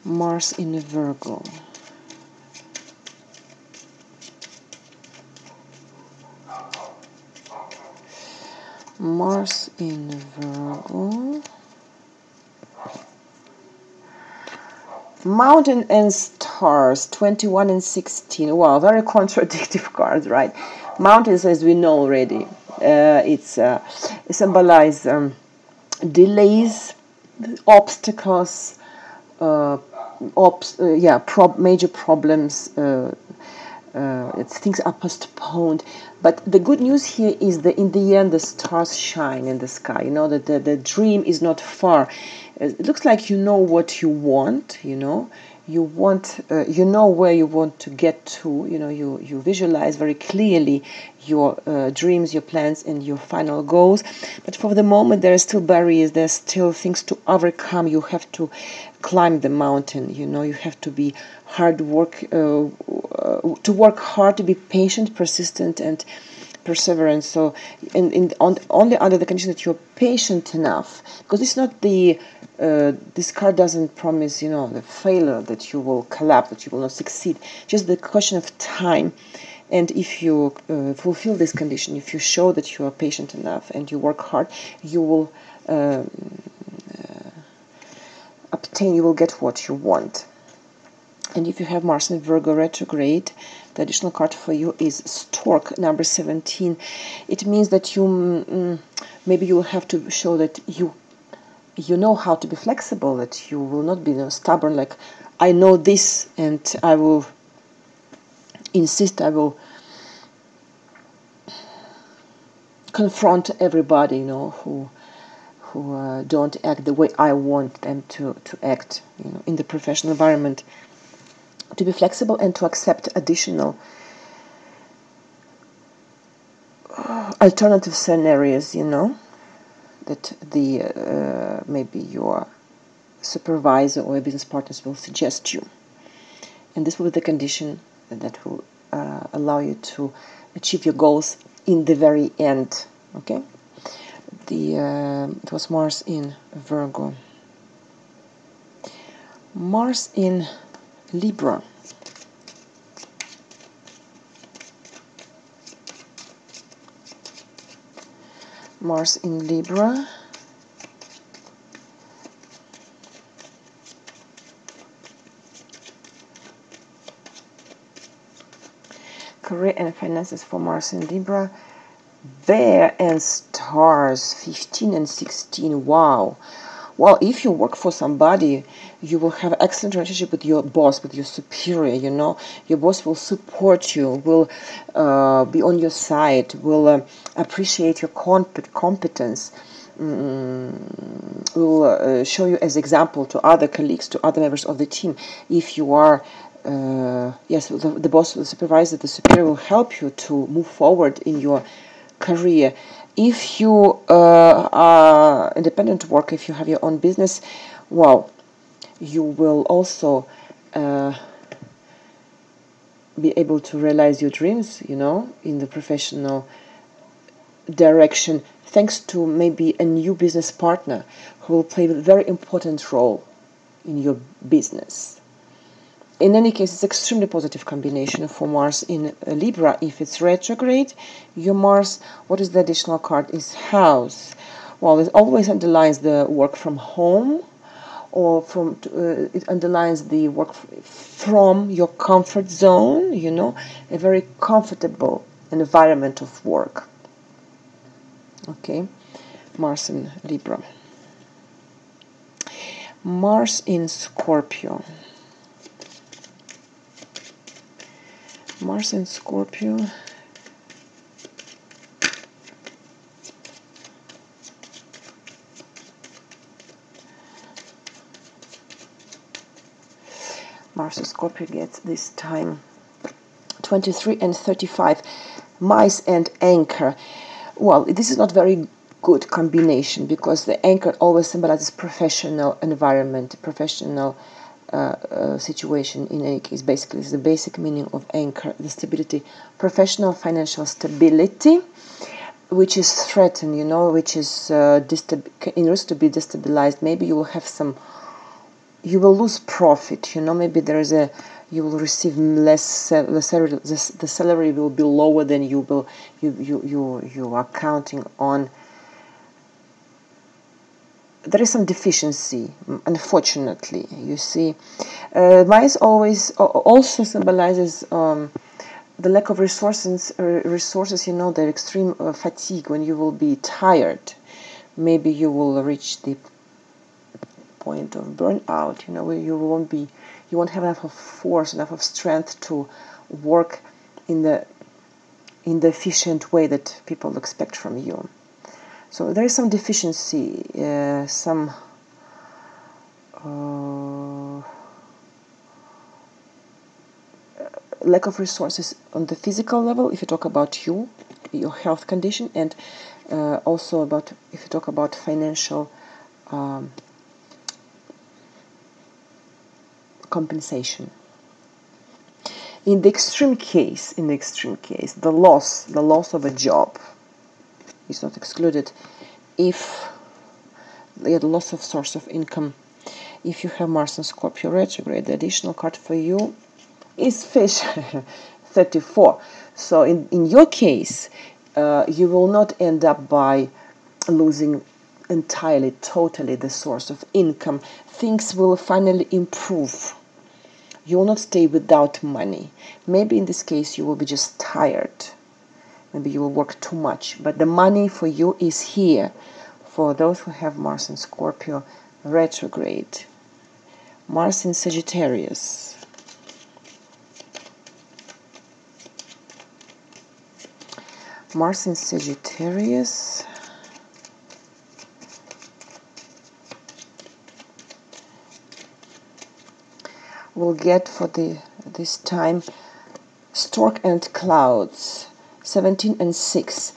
Mars in Virgo. Mars in Virgo. Mountain and Stars, 21 and 16. Wow, very contradictory cards, right? Mountains, as we know already, it symbolizes delays, obstacles, major problems. Things are postponed. But the good news here is that in the end, the stars shine in the sky. You know that the dream is not far. It looks like you know what you want. You know where you want to get to. You visualize very clearly your dreams, your plans, and your final goals. But for the moment, there are still barriers. There's still things to overcome. You have to climb the mountain. You have to be to work hard, to be patient, persistent, and perseverance. So, only under the condition that you're patient enough, because it's not this card doesn't promise, the failure, that you will collapse, that you will not succeed. Just the question of time. And if you fulfill this condition, if you show that you are patient enough and you work hard, you will you will get what you want. And if you have Mars in Virgo retrograde, the additional card for you is Stork, number 17. It means that maybe you will have to show that you know how to be flexible, that you will not be stubborn, like, I know this and I will insist, I will confront everybody, who don't act the way I want them to act, in the professional environment. To be flexible and to accept additional alternative scenarios, that maybe your supervisor or business partners will suggest you. And this will be the condition that will allow you to achieve your goals in the very end. Okay? It was Mars in Virgo. Mars in Libra. Mars in Libra. Career and finances for Mars in Libra. Bear and Stars, 15 and 16. Wow. Well, if you work for somebody, you will have excellent relationship with your boss, with your superior, Your boss will support you, will be on your side, will appreciate your competence, will show you as example to other colleagues, to other members of the team. If you are, the boss, the supervisor, the superior will help you to move forward in your career. If you are independent worker, if you have your own business, well, you will also be able to realize your dreams, in the professional direction, thanks to maybe a new business partner who will play a very important role in your business. In any case, it's extremely positive combination for Mars in Libra. If it's retrograde, your Mars, what is the additional card? Is House. Well, it always underlines the work from home or from it underlines the work from your comfort zone, you know, a very comfortable environment of work. Okay, Mars in Libra. Mars in Scorpio. Mars in Scorpio. Mars in Scorpio gets this time 23 and 35. Mice and anchor. Well, this is not very good combination, because the anchor always symbolizes professional environment, professional situation. In any case, basically, it's the basic meaning of anchor, the stability, professional financial stability, which is threatened, you know, which is in risk to be destabilized. Maybe you will have some, you will lose profit, you know, maybe there is a, you will receive less, the salary will be lower than you are counting on. There is some deficiency, unfortunately, you see. Mice always also symbolizes the lack of resources, you know, the extreme fatigue, when you will be tired. Maybe you will reach the point of burnout, you know, where you won't have enough of force, enough of strength to work in the efficient way that people expect from you. So there is some deficiency, some lack of resources on the physical level, if you talk about you, your health condition, and also about, if you talk about financial compensation. In the extreme case, the loss of a job is not excluded. If the loss of source of income, if you have Mars and Scorpio retrograde, the additional card for you is Fish 34. So in your case, you will not end up by losing entirely, totally the source of income. Things will finally improve. You will not stay without money. Maybe in this case you will be just tired. Maybe you will work too much, but the money for you is here. For those who have Mars in Scorpio retrograde. Mars in Sagittarius. Mars in Sagittarius. We'll get for this time Stork and Clouds. 17 and 6.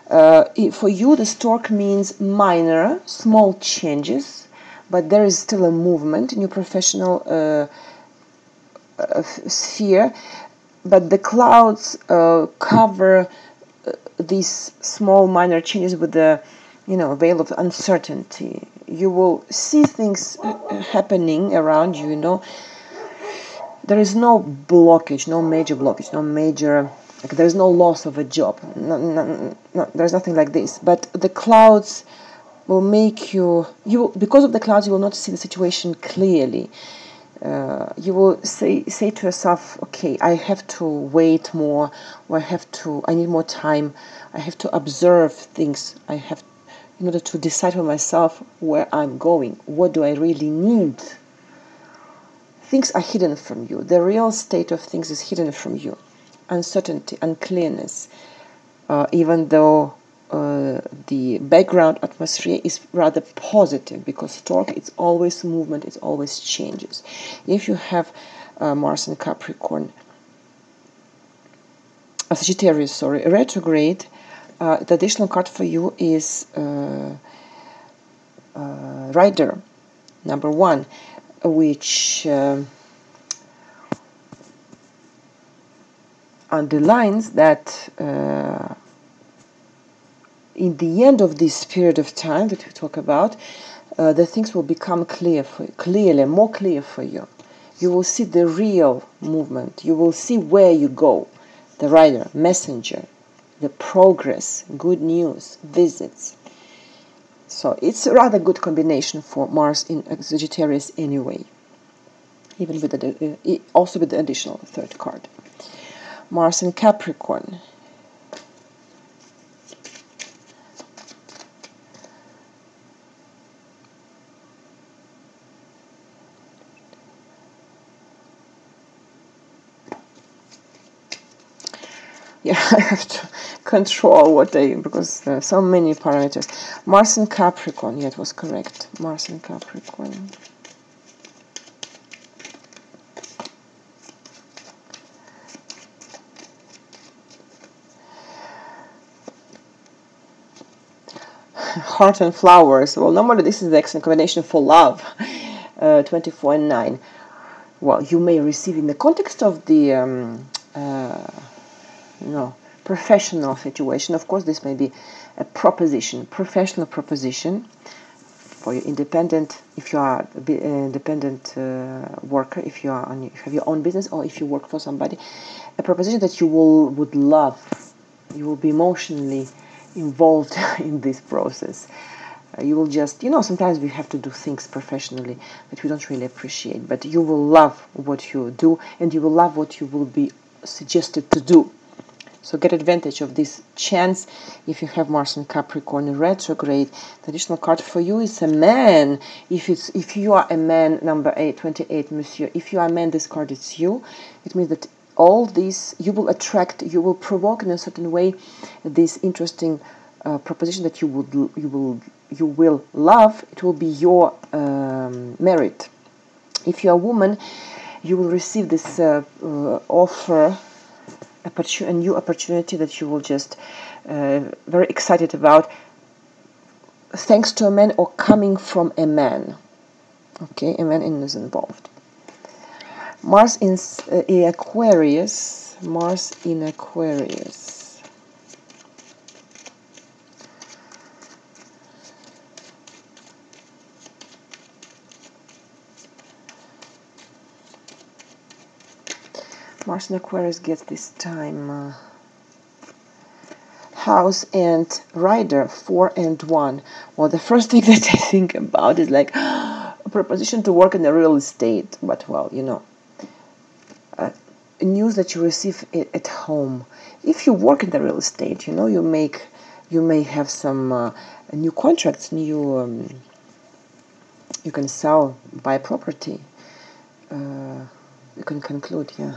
For you, the stork means minor, small changes, but there is still a movement in your professional sphere. But the clouds cover these small, minor changes with the, you know, veil of uncertainty. You will see things happening around you. You know, there is no blockage, no major blockage, no major. Like, there's no loss of a job. No, there's nothing like this. But the clouds will make you because of the clouds, you will not see the situation clearly. You will say to yourself, okay, I have to wait more, or I need more time. I have to observe things. In order to decide for myself where I'm going. What do I really need? Things are hidden from you. The real state of things is hidden from you. Uncertainty, unclearness, even though the background atmosphere is rather positive, because stork, it's always movement, it's always changes. If you have Mars in Capricorn, Sagittarius, retrograde, the additional card for you is Rider, number 1, which underlines that in the end of this period of time that we talk about, the things will become more clear for you. You will see the real movement. You will see where you go. The rider, messenger, the progress, good news, visits. So it's a rather good combination for Mars in Sagittarius anyway, even with also with the additional third card. Mars in Capricorn. Yeah, I have to control what they, because there are so many parameters. Mars in Capricorn, yeah, it was correct. Mars in Capricorn. Heart and flowers. Well, normally this is the excellent combination for love. 24 and 9. Well, you may receive in the context of the professional situation. Of course, this may be a proposition, professional proposition for your independent. If you are an independent worker, if you have your own business, or if you work for somebody, a proposition that you would love. You will be emotionally involved in this process. You will just, sometimes we have to do things professionally that we don't really appreciate, but you will love what you do, and you will love what you will be suggested to do. So get advantage of this chance. If you have Mars in Capricorn in retrograde, the additional card for you is a man. If you are a man, number 28, monsieur, if you are a man, this card is you. It means that all these, you will attract, you will provoke in a certain way this interesting proposition that you will love. It will be your merit. If you are a woman, you will receive this offer, a new opportunity that you will just very excited about, thanks to a man or coming from a man. Okay, a man is involved. Mars in Aquarius. Mars in Aquarius. Mars in Aquarius gets this time House and Rider, 4 and 1. Well, the first thing that I think about is like a proposition to work in the real estate. But, well, news that you receive at home. If you work in the real estate, you may have some new contracts, you can sell, buy property. You can conclude, yeah.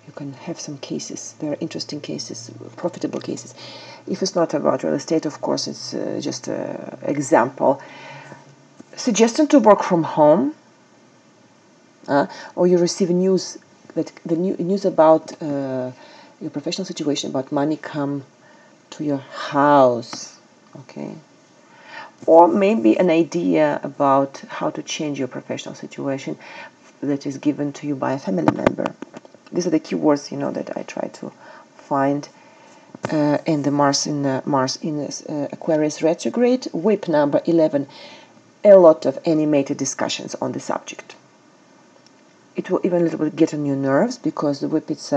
You can have some cases, very interesting cases, profitable cases. If it's not about real estate, of course, it's just an example. Suggestion to work from home, or you receive news that news about your professional situation, about money come to your house, okay? Or maybe an idea about how to change your professional situation that is given to you by a family member. These are the keywords, that I try to find. And the Mars in Aquarius retrograde, whip number 11. A lot of animated discussions on the subject. It will even a little bit get on your nerves, because the whip, it's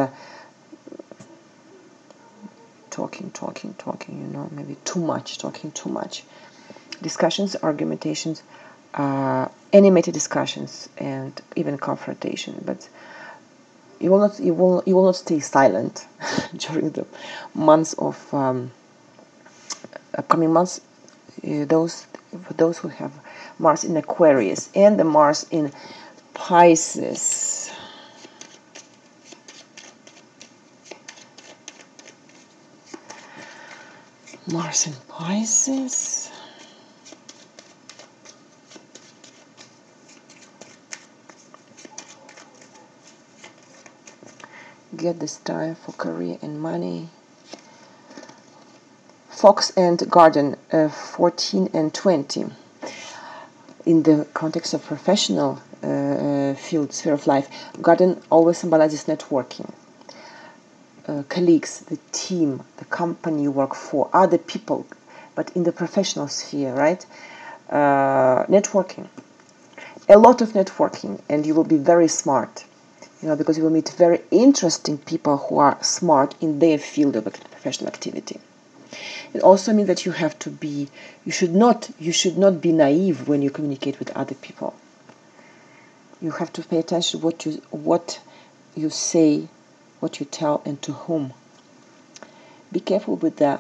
talking, maybe too much, talking too much. Discussions, argumentations, animated discussions, and even confrontation. But you will not stay silent during the months of upcoming months. For those who have Mars in Aquarius and the Mars in Pisces. Mars in Pisces. Get this time for career and money. Fox and Garden, 14 and 20. In the context of professional field, sphere of life, Garden always symbolizes networking. Colleagues, the team, the company you work for, other people, but in the professional sphere, right? Networking. A lot of networking, and you will be very smart. Because you will meet very interesting people who are smart in their field of professional activity. It also means that you have to be, you should not be naive when you communicate with other people. You have to pay attention to what you say, what you tell, and to whom. Be careful with the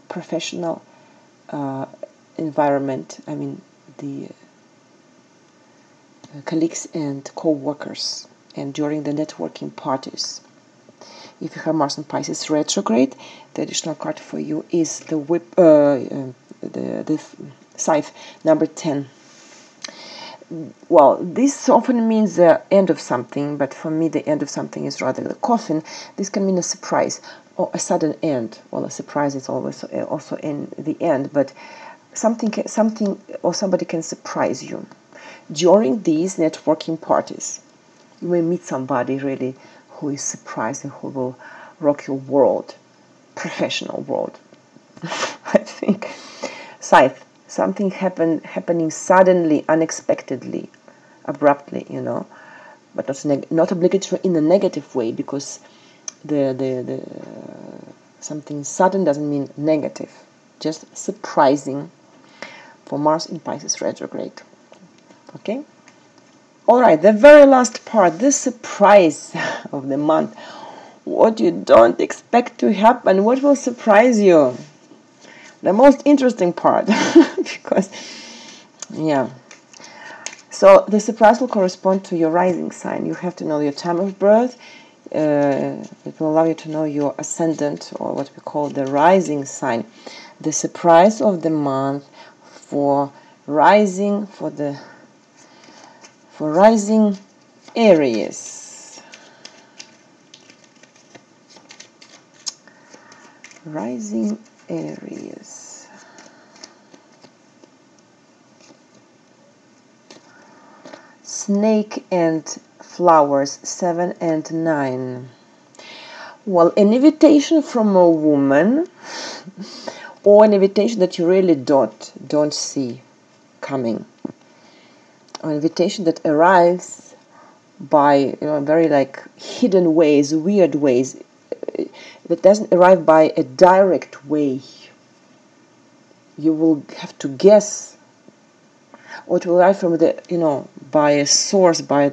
professional environment. I mean, the colleagues and co-workers, and during the networking parties. If you have Mars and Pisces retrograde, the additional card for you is the whip, the scythe, number 10. Well, this often means the end of something, but for me the end of something is rather the coffin. This can mean a surprise or a sudden end. Well, a surprise is always also in the end, but something or somebody can surprise you. During these networking parties, you may meet somebody really who is surprising, who will rock your world, professional world. I think. Scythe, something happening suddenly, unexpectedly, abruptly, you know, but not obligatory in a negative way, because the something sudden doesn't mean negative, just surprising for Mars in Pisces retrograde. Okay. All right, the very last part, the surprise of the month. What you don't expect to happen, what will surprise you? The most interesting part, because, yeah. So the surprise will correspond to your rising sign. You have to know your time of birth. It will allow you to know your ascendant, or what we call the rising sign. The surprise of the month for rising, for rising Aries. Rising Aries. Snake and flowers, 7 and 9. Well, an invitation from a woman, or an invitation that you really don't see coming. An invitation that arrives by, very like hidden ways, weird ways. That doesn't arrive by a direct way. You will have to guess, or it will arrive from the, by a source, by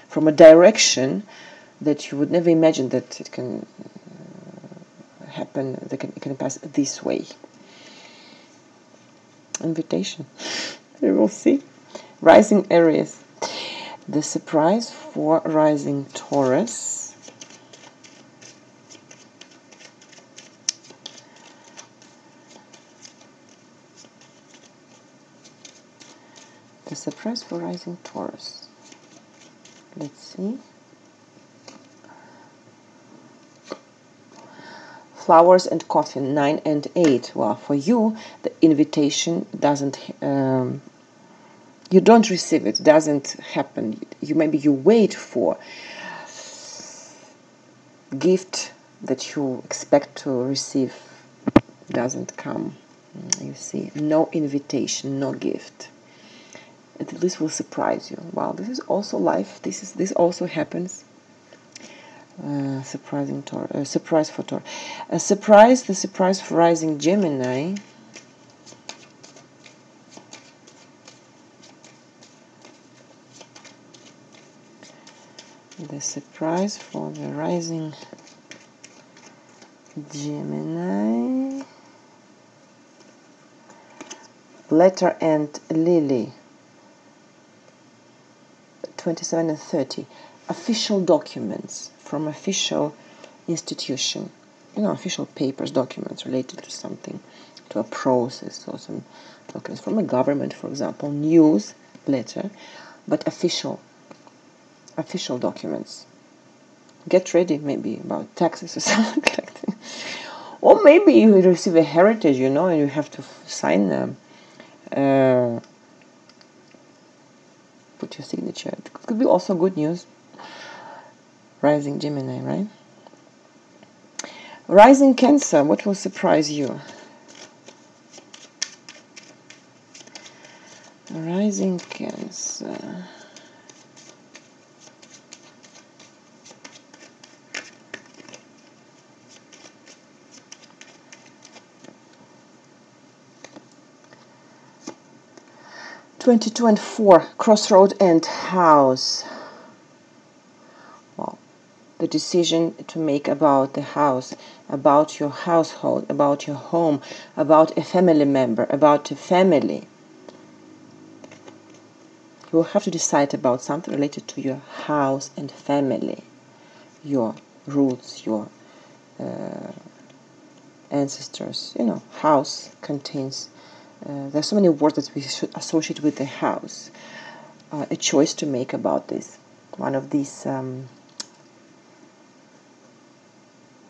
from a direction that you would never imagine that it can happen, that it can pass this way. Invitation. We will see. Rising Aries. The surprise for rising Taurus. The surprise for rising Taurus. Let's see. Flowers and coffin, 9 and 8. Well, for you, the invitation doesn't, you don't receive it, doesn't happen. Maybe you wait for gift that you expect to receive, doesn't come. You see, no invitation, no gift. And this will surprise you. Wow, this is also life. This also happens. Surprise for Taurus. The surprise for rising Gemini. The surprise for the rising Gemini. Letter and Lily. 27 and 30. Official documents from official institution. Official papers, documents related to something, to a process, or some documents from a government, for example, news, letter, but official documents. Get ready, maybe about taxes or something like that. Or maybe you receive a heritage, and you have to sign them. Put your signature. It could be also good news. Rising Gemini, right? Rising Cancer, what will surprise you? Rising Cancer. 22 and 4, crossroad and house. Well, the decision to make about the house, about your household, about your home, about a family member, about a family. You will have to decide about something related to your house and family, your roots, your ancestors. You know, house contains, there's so many words that we should associate with the house. A choice to make about this. One of these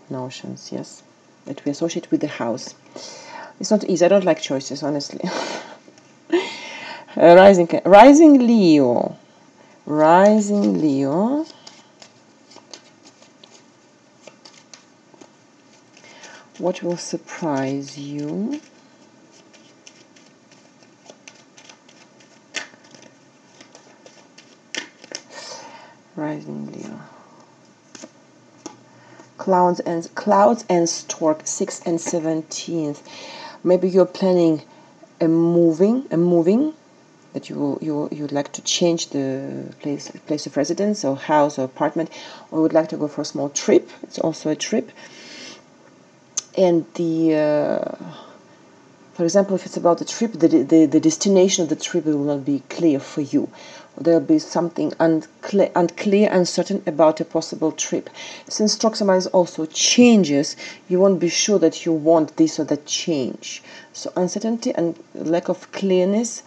notions, yes, that we associate with the house. It's not easy. I don't like choices, honestly. Rising Leo. Rising Leo. What will surprise you? Rising Leo. Clouds and Stork, 6th and 17th. Maybe you're planning a moving that you'd like to change the place of residence or house or apartment, or would like to go for a small trip. It's also a trip. And for example, if it's about the trip, the destination of the trip will not be clear for you. There'll be something unclear, uncertain about a possible trip. Since Stork symbolize also changes, you won't be sure that you want this or that change. So uncertainty and lack of clearness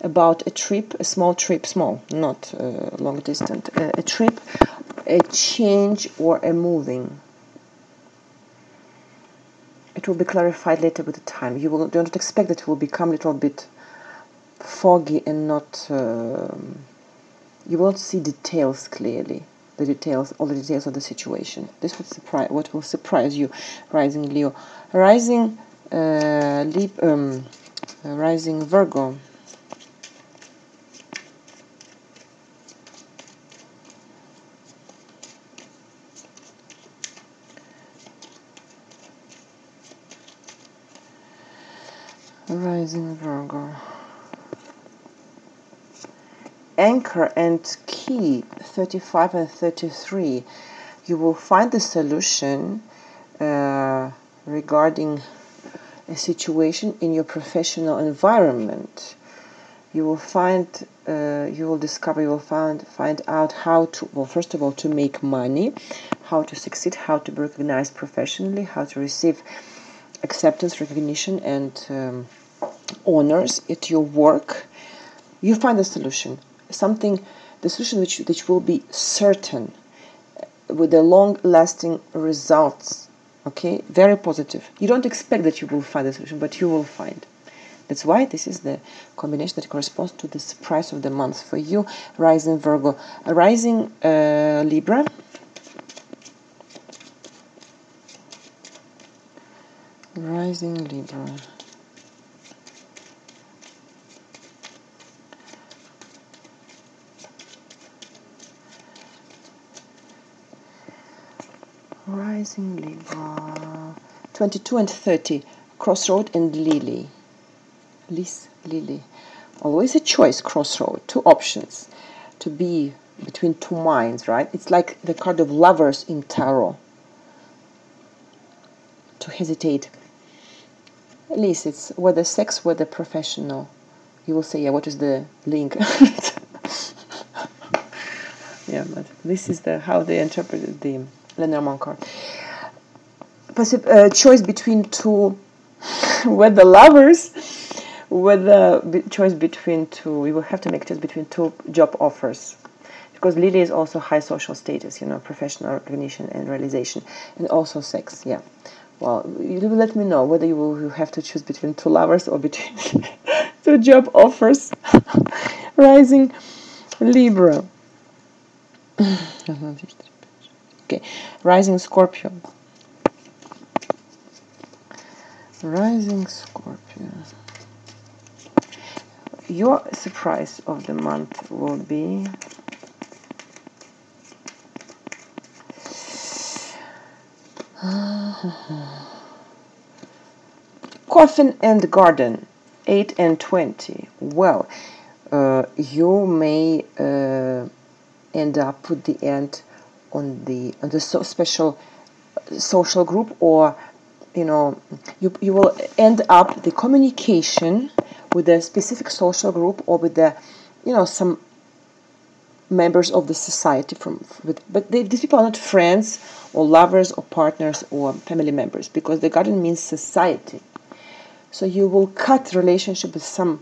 about a trip, a small trip, not long distance, a trip, a change or a moving. It will be clarified later with the time. You don't expect that it will become a little bit foggy and not. You won't see details clearly. All the details of the situation. This would surprise. What will surprise you, Rising Leo, Rising Rising Virgo. Rising Virgo. Anchor and Key, 35 and 33. You will find the solution regarding a situation in your professional environment. You will find, you will find out how to, well, first of all, to make money, how to succeed, how to be recognized professionally, how to receive acceptance, recognition, and honors at your work. You find the solution, the solution which will be certain, with the long-lasting results. Okay, very positive. You don't expect that you will find the solution, but you will find. That's why this is the combination that corresponds to the surprise of the month for you, Rising Virgo. Rising Libra. Rising Libra. Rising Libra. 22 and 30. Crossroad and Lily. Lily. Always a choice, crossroad. Two options. To be between two minds, right? It's like the card of Lovers in Tarot. To hesitate. At least it's whether sex, whether professional. You will say, yeah, what is the link? Yeah, but this is how they interpreted the LENORMAND card. Choice between two, whether lovers, choice between two. You will have to make a choice between two job offers, because Lily is also high social status, professional recognition and realization, and also sex. Yeah. Well, you will let me know whether you will have to choose between two lovers or between two job offers. Rising Libra. Okay, Rising Scorpio. Rising Scorpio. Your surprise of the month will be Coffin and Garden, 8 and 20. Well, you may end up with the end on the special social group, or you know, you will end up the communication with a specific social group, or with the, you know, some members of the society but these people are not friends or lovers or partners or family members, because the garden means society. So you will cut relationship with some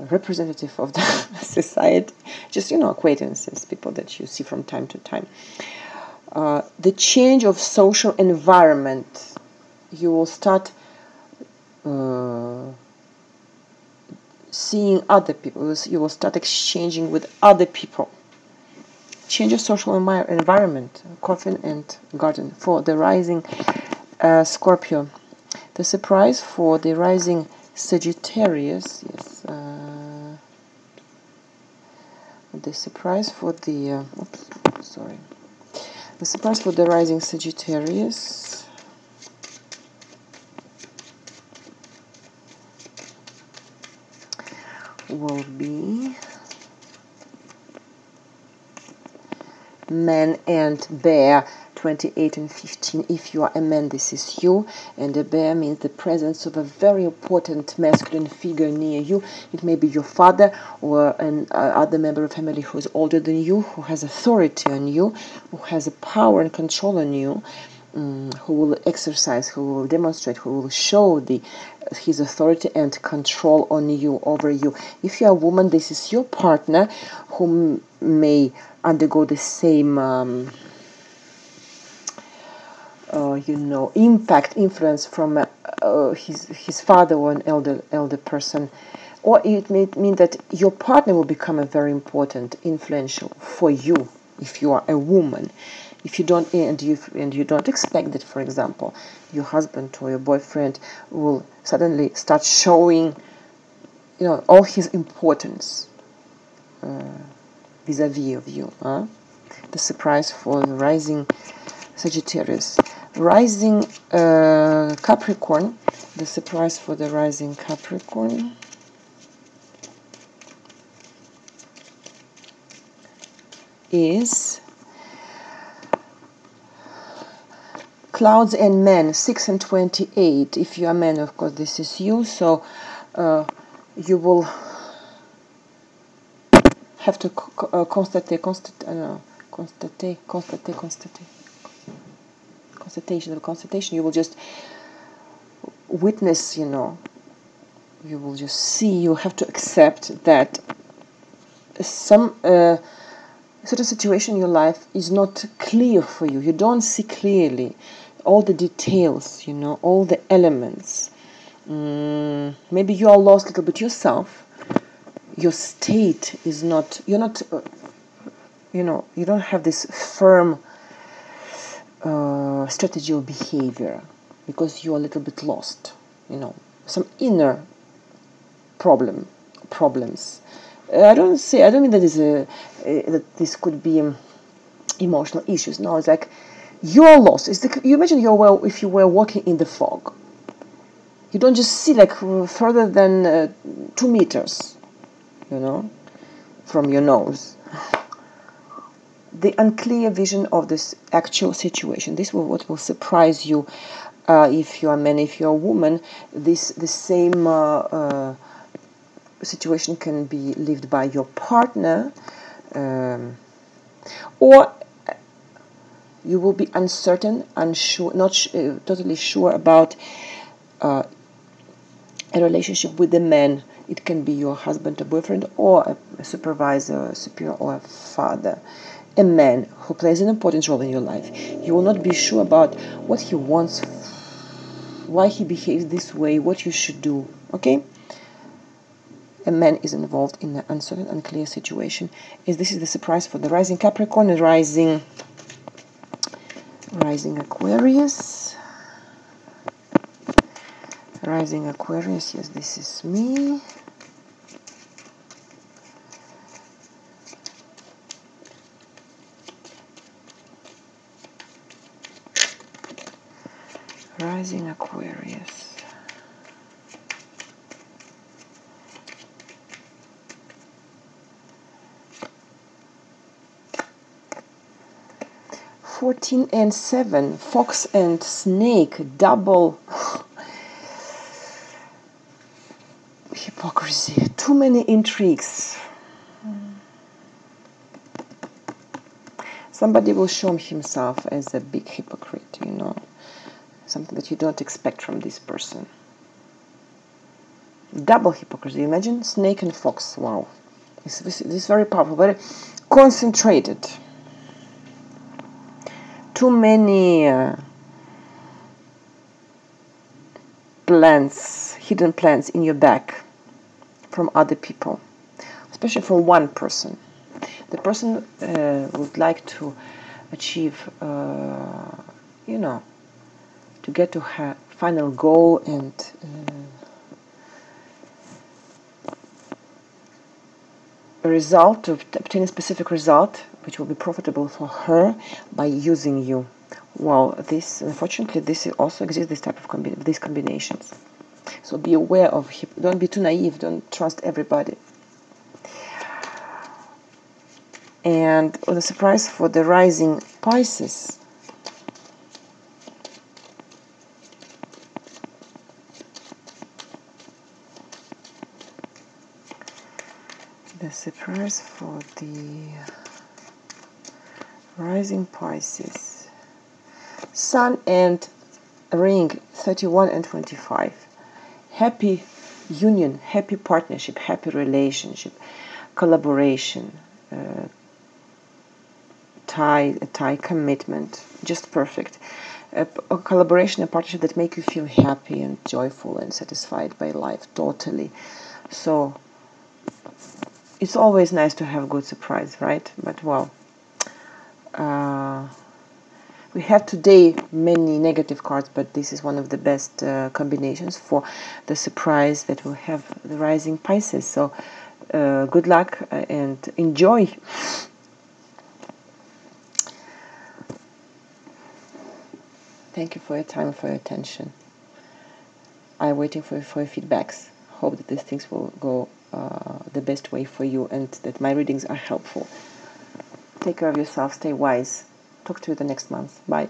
representative of the society, just, you know, acquaintances, people that you see from time to time. The change of social environment, you will start seeing other people, you will start exchanging with other people. Change of social environment, coffin and garden. For the rising Scorpio, the surprise for the rising Sagittarius, yes, the surprise for the the surprise for the rising Sagittarius will be Man and Bear, 28 and 15. If you are a man, this is you, and a bear means the presence of a very important masculine figure near you. It may be your father or an other member of family who is older than you, who has authority on you, who has a power and control on you, who will exercise, who will demonstrate, who will show his authority and control on you, over you. If you are a woman, this is your partner, who may undergo the same influence from his father or an elder person. Or it may mean that your partner will become a very important, influential for you if you are a woman. If you don't, and you don't expect that, for example, your husband or your boyfriend will suddenly start showing, you know, all his importance vis-a-vis of you. The surprise for the rising Sagittarius. Rising Capricorn, the surprise for the rising Capricorn is Clouds and Men, 6 and 28. If you are a man, of course, this is you. So you will have to constatation. You will just witness, you know, you will just see, you have to accept that some certain situation in your life is not clear for you. You don't see clearly all the details, you know, all the elements. Maybe you are lost a little bit yourself. Your state is not, you're not, you know, you don't have this firm strategy of behavior, because you're a little bit lost, you know, some inner problems. I don't mean that that this could be emotional issues. No, it's like you're lost. You imagine if you were walking in the fog. You don't just see like further than 2 meters, you know, from your nose. The unclear vision of this actual situation. This will what will surprise you if you are a man, if you are a woman. The same situation can be lived by your partner, or you will be uncertain, unsure, not totally sure about a relationship with the man. It can be your husband or boyfriend, or a supervisor, a superior, or a father. A man who plays an important role in your life. You will not be sure about what he wants, why he behaves this way, what you should do. Okay? A man is involved in an uncertain, unclear situation. This is the surprise for the rising Capricorn and rising Aquarius. Rising Aquarius, yes, this is me. Rising Aquarius. 14 and 7, fox and snake, double hypocrisy, too many intrigues. Somebody will show himself as a big hypocrite, you know, something that you don't expect from this person. Double hypocrisy. Imagine snake and fox. Wow. This is very powerful, very concentrated. Too many plans, hidden plans in your back from other people, especially from one person. The person would like to achieve, you know, to get to her final goal and a result, to obtain a specific result which will be profitable for her by using you. Well, this, unfortunately, this also exists, this type of these combinations. So be aware of, don't be too naive, don't trust everybody. And the surprise for the rising Pisces. The surprise for the rising Pisces. Sun and ring 31 and 25. Happy union, happy partnership, happy relationship, collaboration, tie commitment, just perfect. A collaboration, a partnership that make you feel happy and joyful and satisfied by life, totally. So it's always nice to have good surprise, right? But well, we have today many negative cards, but this is one of the best combinations for the surprise that will have the rising Pisces. So good luck and enjoy. Thank you for your time and for your attention. I'm waiting for your feedbacks. Hope that these things will go the best way for you and that my readings are helpful. Take care of yourself. Stay wise. Talk to you the next month. Bye.